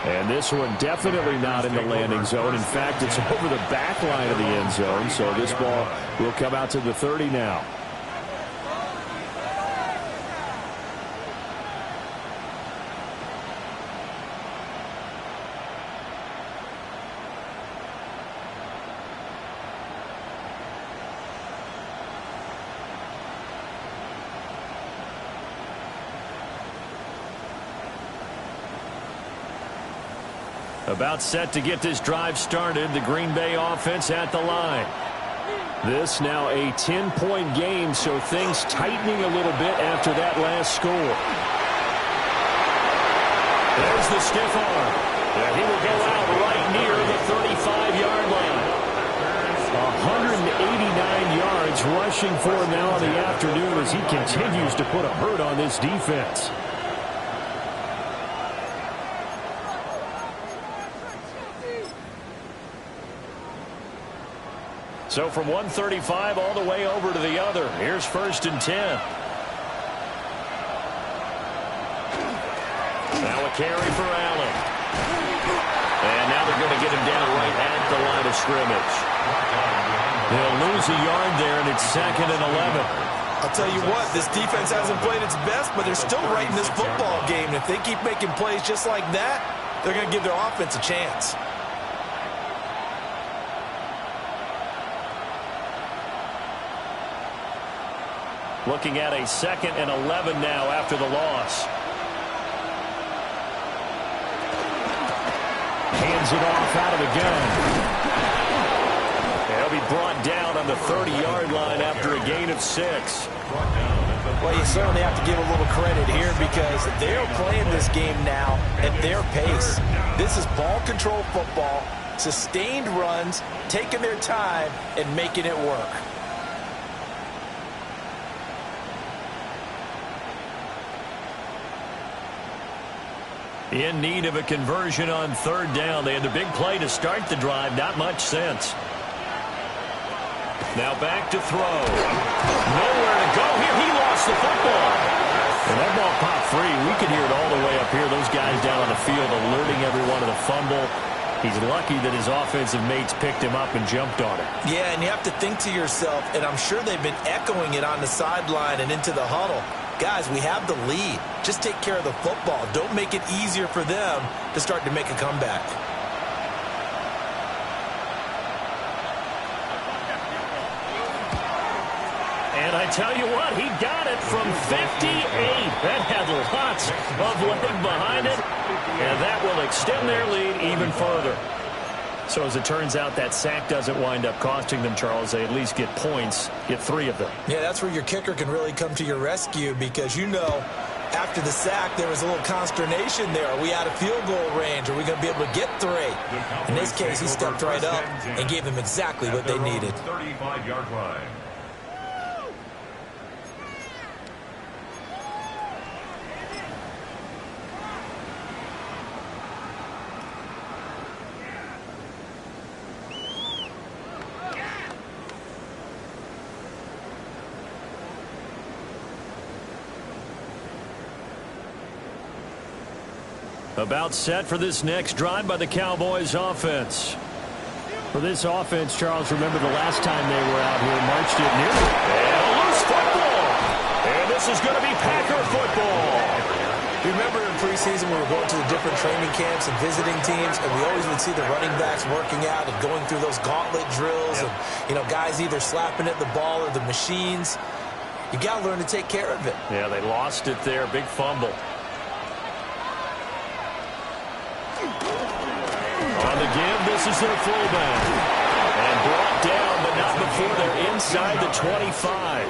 And this one definitely not in the landing zone. In fact, it's over the back line of the end zone. So this ball will come out to the 30 now. About set to get this drive started. The Green Bay offense at the line. This now a 10-point game, so things tightening a little bit after that last score. There's the stiff arm. And he will go out right near the 35-yard line. 189 yards rushing for him now in the afternoon as he continues to put a hurt on this defense. So from 135 all the way over to the other. Here's 1st and 10. Now a carry for Allen. And now they're going to get him down right at the line of scrimmage. They'll lose a yard there, and it's 2nd and 11. I'll tell you what, this defense hasn't played its best, but they're still right in this football game. And if they keep making plays just like that, they're going to give their offense a chance. Looking at a 2nd and 11 now after the loss. Hands it off out of the gun. They'll be brought down on the 30-yard line after a gain of 6. Well, you certainly have to give a little credit here because they're playing this game now at their pace. This is ball control football, sustained runs, taking their time, and making it work. In need of a conversion on 3rd down. They had the big play to start the drive. Not much sense. Now back to throw. Nowhere to go here. He lost the football. And that ball popped free. We could hear it all the way up here. Those guys down on the field alerting everyone to the fumble. He's lucky that his offensive mates picked him up and jumped on it. Yeah, and you have to think to yourself, and I'm sure they've been echoing it on the sideline and into the huddle. Guys, we have the lead. Just take care of the football. Don't make it easier for them to start to make a comeback. And I tell you what, he got it from 58. That had lots of leg behind it. And that will extend their lead even further. So as it turns out, that sack doesn't wind up costing them, Charles. They at least get points, get 3 of them. Yeah, that's where your kicker can really come to your rescue because, you know, after the sack, there was a little consternation there. Are we out of field goal range? Are we going to be able to get 3? In this case, he stepped right up and gave them exactly what they needed. 35-yard line. About set for this next drive by the Cowboys offense. For this offense, Charles, remember the last time they were out here, marched it nearly. And a loose football. And this is going to be Packer football. Remember in preseason we were going to the different training camps and visiting teams, and we always would see the running backs working out and going through those gauntlet drills, and guys either slapping at the ball or the machines. You got to learn to take care of it. Yeah, they lost it there. Big fumble. On the give, this is their fullback. And brought down, but not before they're inside the 25.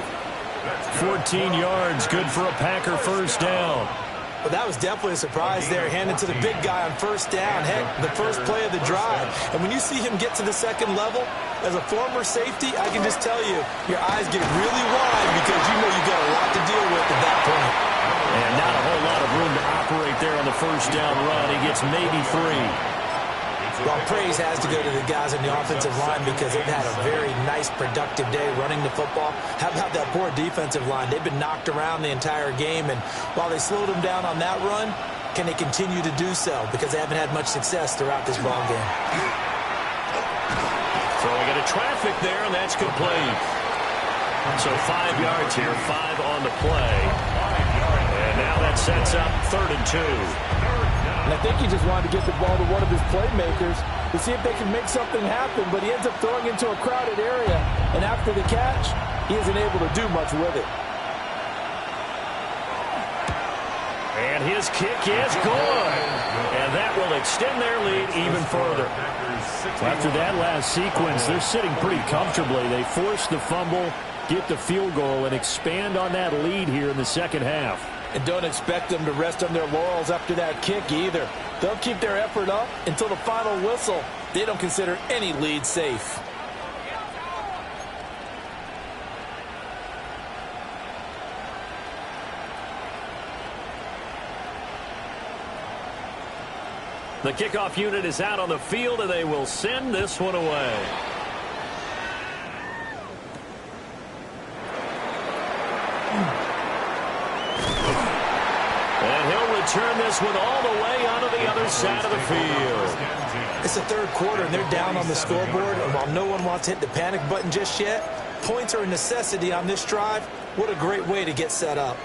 14 yards, good for a Packer first down. Well, that was definitely a surprise there, handed to the big guy on first down. Heck, the first play of the drive. And when you see him get to the second level, as a former safety, I can just tell you, your eyes get really wide because you know you got a lot to deal with at that point. And not a whole lot of room to operate there on the first down run. He gets maybe 3. Well, praise has to go to the guys on the offensive line because they've had a very nice, productive day running the football. How about that poor defensive line? They've been knocked around the entire game, and while they slowed them down on that run, can they continue to do so? Because they haven't had much success throughout this ball game. Throwing into traffic there, and that's complete. So 5 yards here, 5 on the play. And now that sets up 3rd and 2. And I think he just wanted to get the ball to one of his playmakers to see if they can make something happen, but he ends up throwing into a crowded area. And after the catch, he isn't able to do much with it. And his kick is good. And that will extend their lead even further. After that last sequence, they're sitting pretty comfortably. They force the fumble, get the field goal, and expand on that lead here in the second half. And don't expect them to rest on their laurels after that kick either. They'll keep their effort up until the final whistle. They don't consider any lead safe. The kickoff unit is out on the field, and they will send this one away. And he'll return this one all the way onto the other side of the field. It's the third quarter, and they're down on the scoreboard. And while no one wants to hit the panic button just yet, points are a necessity on this drive. What a great way to get set up.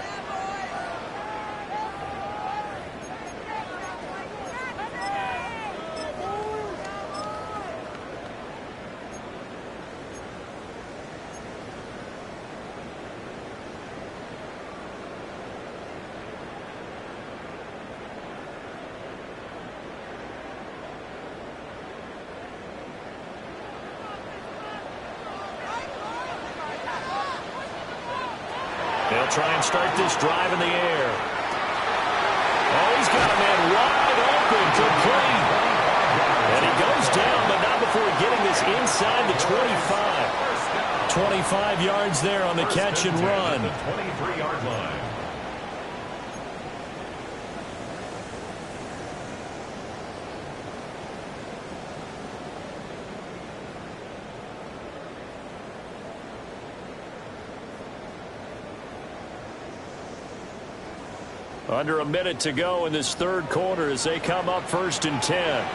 They'll try and start this drive in the air. Oh, he's got a man wide open, complete. And he goes down, but not before getting this inside the 25. 25 yards there on the catch and run. 23-yard line. Under a minute to go in this third quarter as they come up 1st and 10.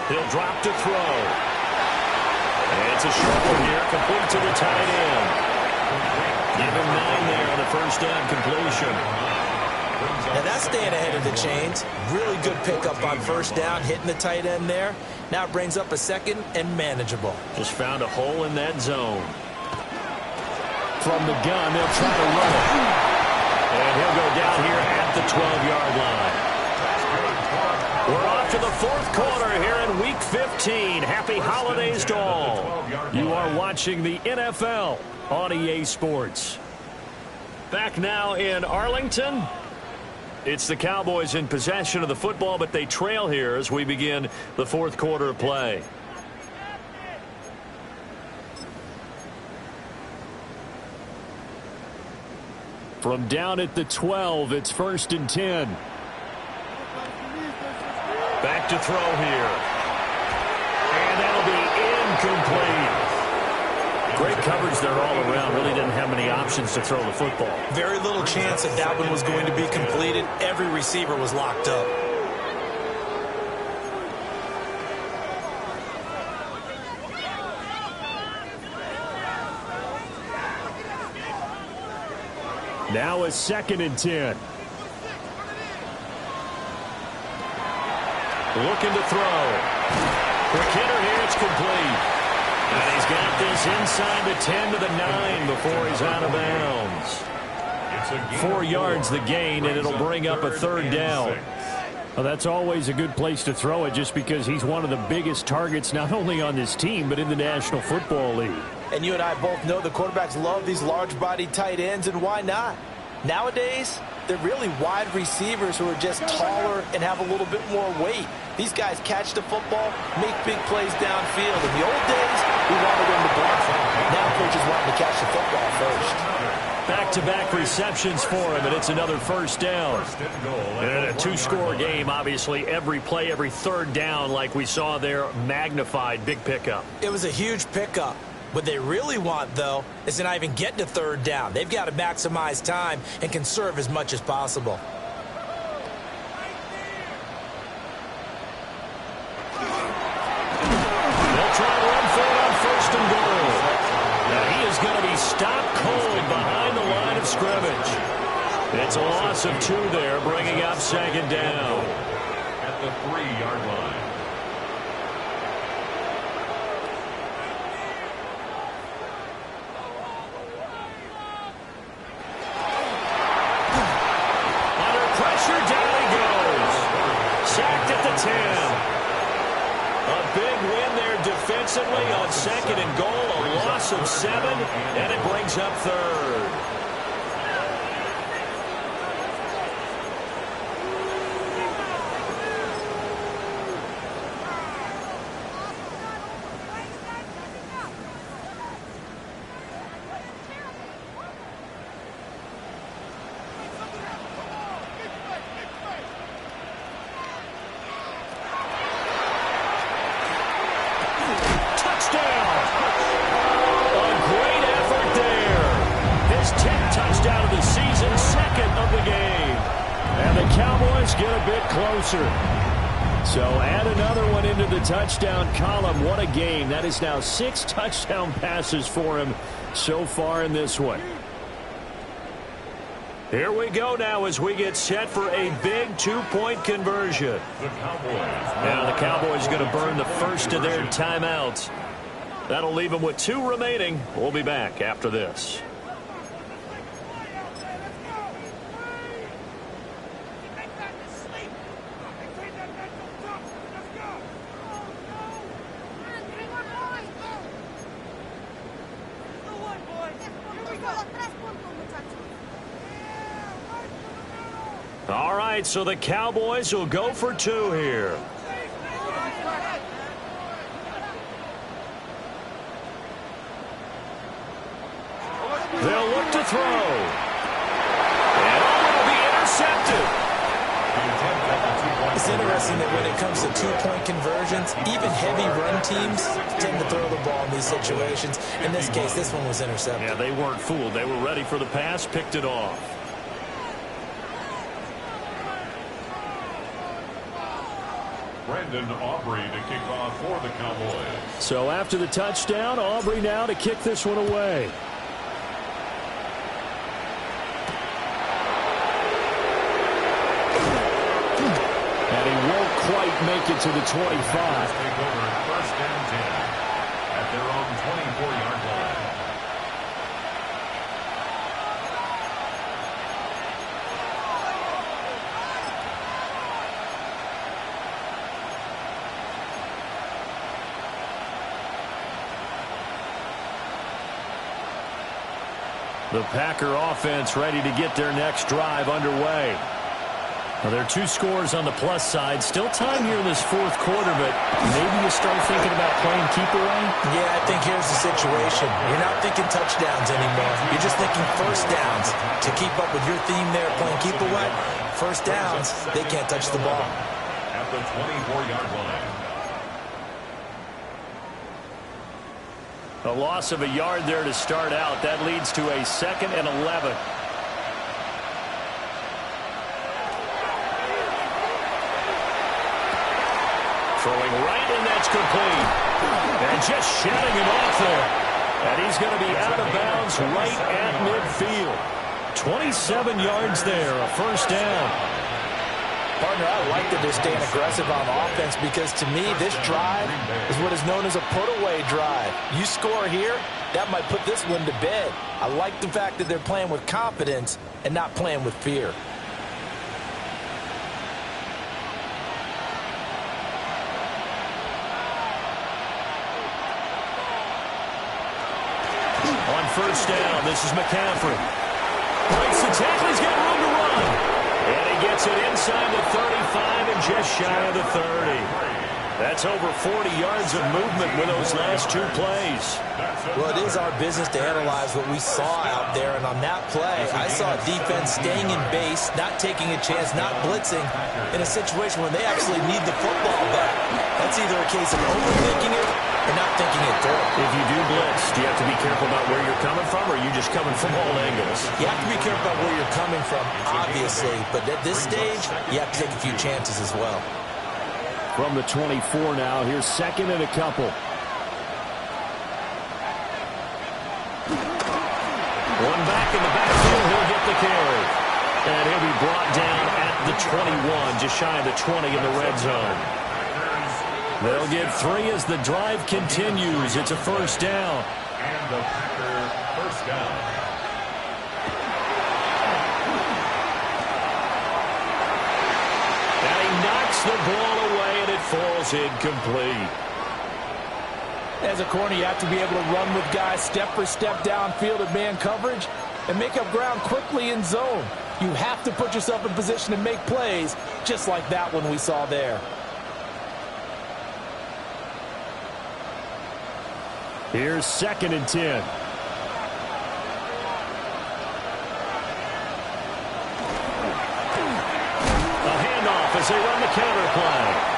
He'll drop to throw. And it's a short one here, complete to the tight end. Give him 9 there on the first down completion. Now that's staying ahead of the chains. Really good pickup on first down, hitting the tight end there. Now it brings up a second and manageable. Just found a hole in that zone. From the gun, they'll try to run it. And he'll go down here at the 12-yard line. We're off to the fourth quarter here in Week 15. Happy holidays to all. You are watching the NFL on EA Sports. Back now in Arlington. It's the Cowboys in possession of the football, but they trail here as we begin the fourth quarter of play. From down at the 12, it's 1st and 10. Back to throw here. And that'll be incomplete. Great coverage there all around. Really didn't have many options to throw the football. Very little chance that one was going to be completed. Every receiver was locked up. Now a 2nd and 10. Looking to throw. Quick hitter here, it's complete. And he's got this inside the 10 to the 9 before he's out of bounds. 4 yards the gain, and it'll bring up a 3rd down. Well, that's always a good place to throw it just because he's one of the biggest targets not only on this team but in the National Football League. And you and I both know the quarterbacks love these large-bodied tight ends, and why not? Nowadays, they're really wide receivers who are just taller and have a little bit more weight. These guys catch the football, make big plays downfield. In the old days, we wanted them to block them. Now coaches want them to catch the football first. Back-to-back receptions for him, and it's another 1st down. And a 2-score game, obviously, every play, every 3rd down, like we saw there, magnified, big pickup. It was a huge pickup. What they really want, though, is to not even get to 3rd down. They've got to maximize time and conserve as much as possible. They'll try to run for it on 1st and goal. Now he is going to be stopped cold behind the line of scrimmage. It's a loss of 2 there, bringing up 2nd down. At the 3-yard line. Defensively on 2nd and goal, a loss of 7, and it brings up 3rd. So add another one into the touchdown column. What a game. That is now 6 touchdown passes for him so far in this one. Here we go now as we get set for a big 2-point conversion. Now the Cowboys going to burn the first of their timeouts. That'll leave them with 2 remaining. We'll be back after this. All right, so the Cowboys will go for 2 here. They'll look to throw. And will be intercepted. It's interesting that when it comes to 2-point conversions, even heavy run teams tend to throw the ball in these situations. In this case, this one was intercepted. Yeah, they weren't fooled. They were ready for the pass, picked it off. Brandon Aubrey to kick off for the Cowboys. So after the touchdown, Aubrey now to kick this one away. And he won't quite make it to the 25. Take over 1st and 10 at their own 24-yard line. The Packer offense ready to get their next drive underway. Well, there are 2 scores on the plus side. Still time here in this 4th quarter, but maybe you start thinking about playing keep away? Yeah, I think here's the situation. You're not thinking touchdowns anymore. You're just thinking 1st downs. To keep up with your theme there, playing keep away, 1st downs, they can't touch the ball. At the 24-yard line. A loss of a yard there to start out. That leads to a 2nd and 11. Throwing right, and that's complete. And just shedding him off there. And he's going to be out of bounds right at midfield. 27 yards there, a first down. Partner, I like that they're staying aggressive on offense because, to me, this drive is what is known as a put-away drive. You score here, that might put this one to bed. I like the fact that they're playing with confidence and not playing with fear. On first down, this is McCaffrey. Breaks the tackle, he's got room to run. And he gets it inside the 35 and just shy of the 30. That's over 40 yards of movement with those last 2 plays. Well, it is our business to analyze what we saw out there, and on that play, I saw defense staying in base, not taking a chance, not blitzing, in a situation where they actually need the football back. That's either a case of overthinking it or not thinking it through. If you do blitz, do you have to be careful about where you're coming from, or are you just coming from all angles? You have to be careful about where you're coming from, obviously, but at this stage, you have to take a few chances as well. From the 24 now, here's 2nd and a couple. One back in the backfield, he'll get the carry. And he'll be brought down at the 21, just shy of the 20 in the red zone. They'll get 3 as the drive continues. It's a first down. And the Packer first down. And he knocks the ball away, and it falls incomplete. As a corner, you have to be able to run with guys step for step downfield in man coverage and make up ground quickly in zone. You have to put yourself in position to make plays, just like that one we saw there. Here's 2nd and 10. A handoff as they run the counter play.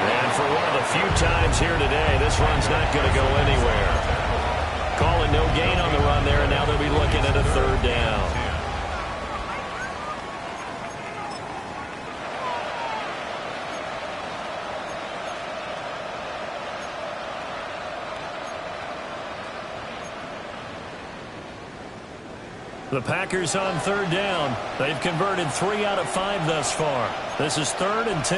And for one of the few times here today, this run's not going to go anywhere. Calling no gain on the run there, and now they'll be looking at a 3rd down. The Packers on 3rd down. They've converted 3 out of 5 thus far. This is 3rd and 10.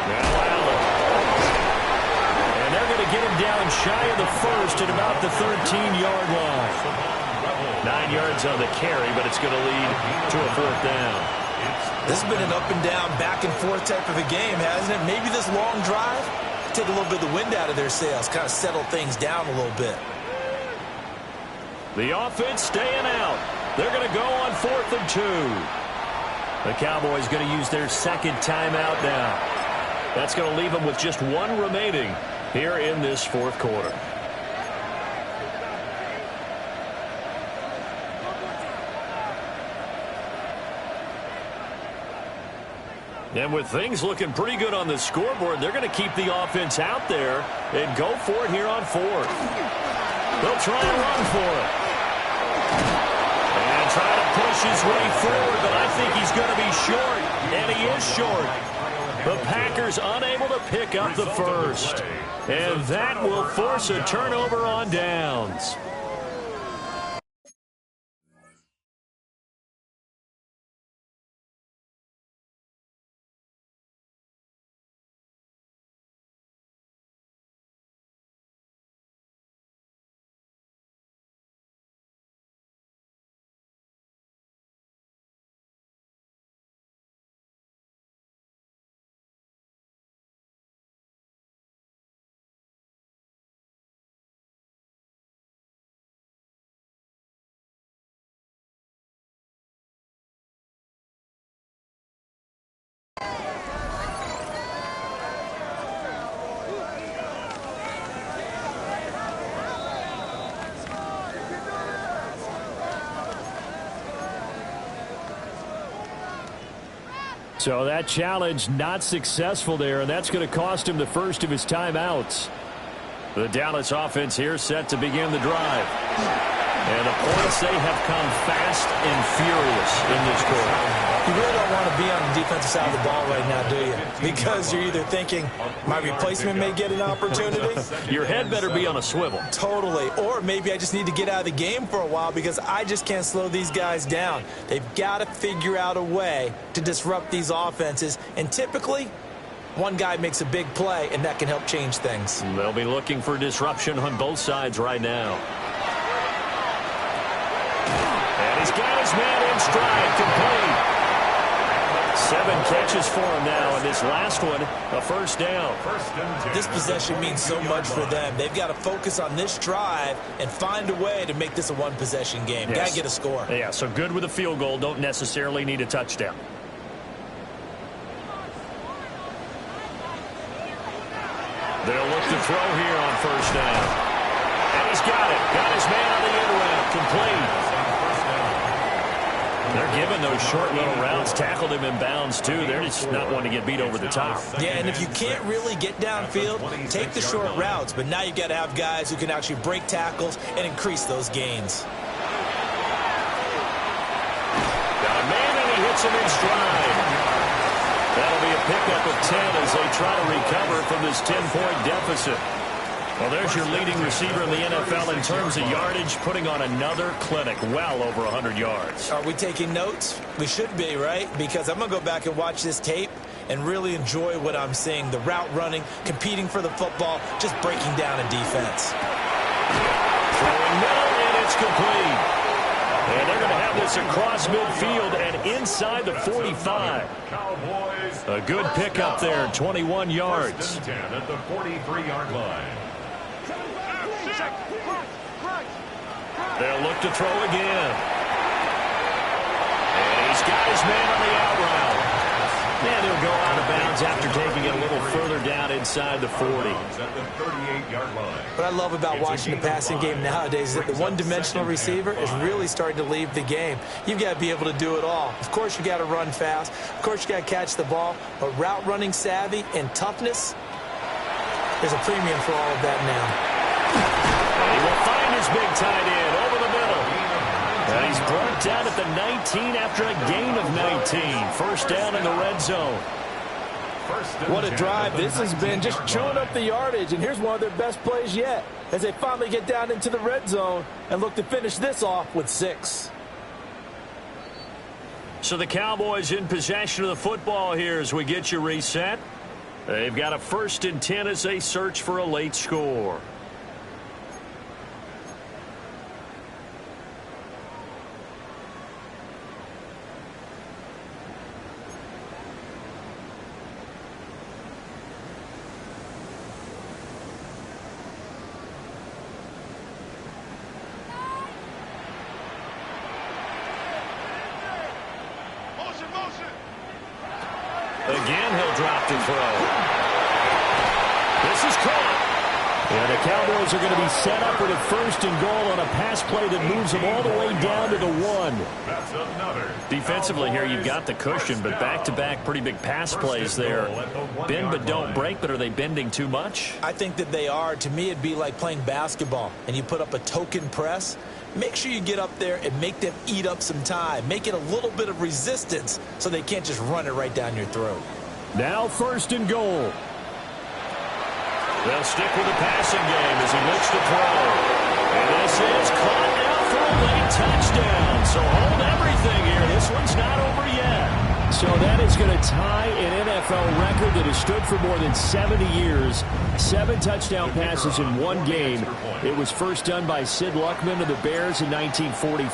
Now Allen. And they're going to get him down shy of the 1st at about the 13-yard line. 9 yards on the carry, but it's going to lead to a 4th down. This has been an up and down, back and forth type of a game, hasn't it? Maybe this long drive take a little bit of the wind out of their sails, kind of settle things down a little bit. The offense staying out. They're going to go on 4th and 2. The Cowboys going to use their 2nd timeout now. That's going to leave them with just 1 remaining here in this 4th quarter. And with things looking pretty good on the scoreboard, they're going to keep the offense out there and go for it here on 4th. They'll try and run for it. And try to push his way forward, but I think he's going to be short. And he is short. The Packers unable to pick up the 1st. And that will force a turnover on downs. So that challenge not successful there, and that's going to cost him the first of his timeouts. The Dallas offense here set to begin the drive. And the points, they have come fast and furious in this quarter. You really don't want to be on the defensive side of the ball right now, do you? Because you're either thinking, my replacement may get an opportunity. Your head better be on a swivel. Totally. Or maybe I just need to get out of the game for a while because I just can't slow these guys down. They've got to figure out a way to disrupt these offenses. And typically, one guy makes a big play, and that can help change things. They'll be looking for disruption on both sides right now. And he's got his man in stride, complete. 7 catches for him now, and this last one, a first down. This possession means so much for them. They've got to focus on this drive and find a way to make this a one-possession game. Yes. Got to get a score. Yeah, so good with a field goal. Don't necessarily need a touchdown. They'll look to throw here on first down. And he's got it. Got his man on the end route. Complete. They're giving those short little routes. Tackled him in bounds, too. They're just not wanting to get beat over the top. Yeah, and if you can't really get downfield, take the short routes. But now you've got to have guys who can actually break tackles and increase those gains. Got a man, and he hits him in stride. That'll be a pickup of 10 as they try to recover from this 10-point deficit. Well, there's your leading receiver in the NFL in terms of yardage, putting on another clinic, well over 100 yards. Are we taking notes? We should be, right? Because I'm going to go back and watch this tape and really enjoy what I'm seeing. The route running, competing for the football, just breaking down a defense. Throwing middle, and it's complete. And they're going to have this across midfield and inside the 45. A good pickup there, 21 yards. 10 at the 43-yard line. They'll look to throw again. And he's got his man on the out route. And he'll go out of bounds after taking it a little further down inside the 40. At the 38-yard line. What I love about watching the passing game nowadays is that the one-dimensional receiver is really starting to leave the game. You've got to be able to do it all. Of course, you got to run fast. Of course, you got to catch the ball. But route running savvy and toughness, there's a premium for all of that now. And he will find his big tight end over the middle. And he's brought down at the 19 after a gain of 19. First down in the red zone. What a drive. This has been just chewing up the yardage, and here's one of their best plays yet as they finally get down into the red zone and look to finish this off with 6. So the Cowboys in possession of the football here as we get you reset. They've got a 1st and 10 as they search for a late score. Again, he'll drop to throw. This is caught. And the Cowboys are going to be set up with a 1st and goal on a pass play that moves them all the way down to the 1. That's another. Defensively here, you've got the cushion, but back-to-back pretty big pass plays there. Bend but don't break, but are they bending too much? I think that they are. To me, it'd be like playing basketball, and you put up a token press. Make sure you get up there and make them eat up some time. Make it a little bit of resistance so they can't just run it right down your throat. Now 1st and goal. They'll stick with the passing game as he looks to throw. And this is caught now for a late touchdown. So hold everything here. This one's not over yet. So that is going to tie an NFL record that has stood for more than 70 years. 7 touchdown passes in one game. It was first done by Sid Luckman of the Bears in 1943,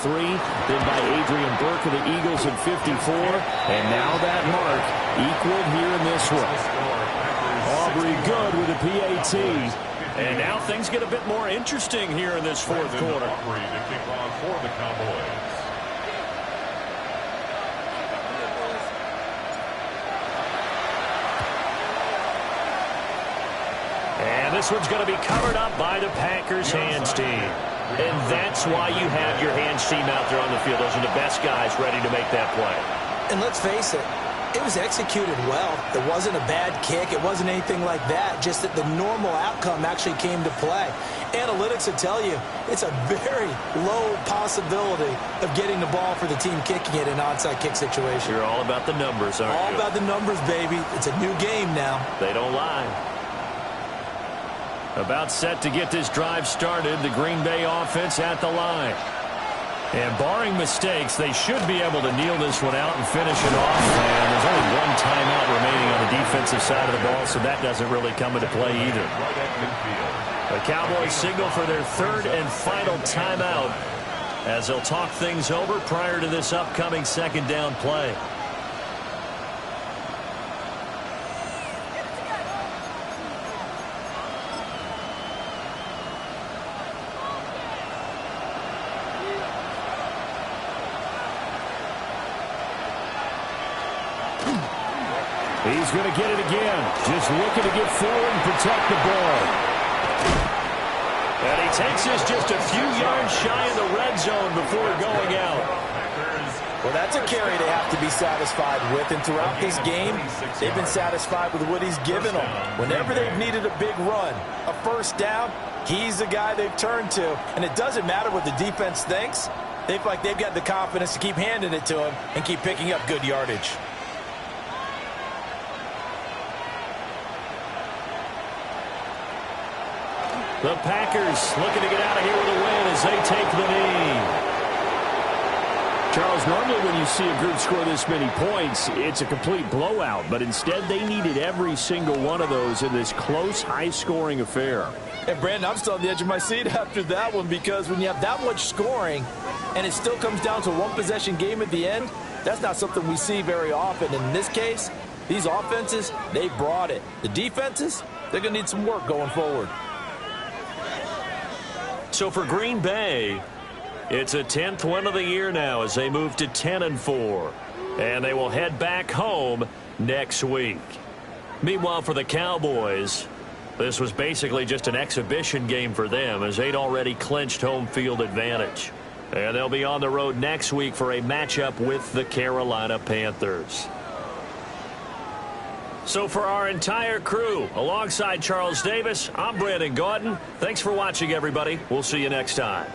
then by Adrian Burke of the Eagles in 54, and now that mark equaled here in this one. Aubrey good with a PAT. And now things get a bit more interesting here in this 4th quarter. Aubrey to kick off for the Cowboys. And this one's going to be covered up by the Packers hands team. And that's why you have your hands team out there on the field. Those are the best guys ready to make that play. And let's face it, It was executed well. It wasn't a bad kick. It wasn't anything like that. Just that the normal outcome actually came to play. Analytics will tell you it's a very low possibility of getting the ball for the team kicking it in an onside kick situation. You're all about the numbers, aren't you? All about the numbers, baby. It's a new game now. They don't lie. About set to get this drive started, the Green Bay offense at the line. And barring mistakes, they should be able to kneel this one out and finish it off. And there's only one timeout remaining on the defensive side of the ball, so that doesn't really come into play either. The Cowboys signal for their third and final timeout as they'll talk things over prior to this upcoming second down play. He's going to get it again. Just looking to get forward and protect the ball. And he takes this just a few yards shy of the red zone before going out. Well, that's a carry they have to be satisfied with. And throughout this game, they've been satisfied with what he's given them. Whenever they've needed a big run, a first down, he's the guy they've turned to. And it doesn't matter what the defense thinks. They feel like they've got the confidence to keep handing it to him and keep picking up good yardage. The Packers looking to get out of here with a win as they take the knee. Charles, normally when you see a group score this many points, it's a complete blowout. But instead, they needed every single one of those in this close, high-scoring affair. And, Brandon, I'm still on the edge of my seat after that one because when you have that much scoring and it still comes down to a one-possession game at the end, that's not something we see very often. And in this case, these offenses, they brought it. The defenses, they're going to need some work going forward. So for Green Bay, it's a 10th win of the year now as they move to 10-4. And they will head back home next week. Meanwhile, for the Cowboys, this was basically just an exhibition game for them as they'd already clinched home field advantage. And they'll be on the road next week for a matchup with the Carolina Panthers. So for our entire crew, alongside Charles Davis, I'm Brandon Gaudin. Thanks for watching, everybody. We'll see you next time.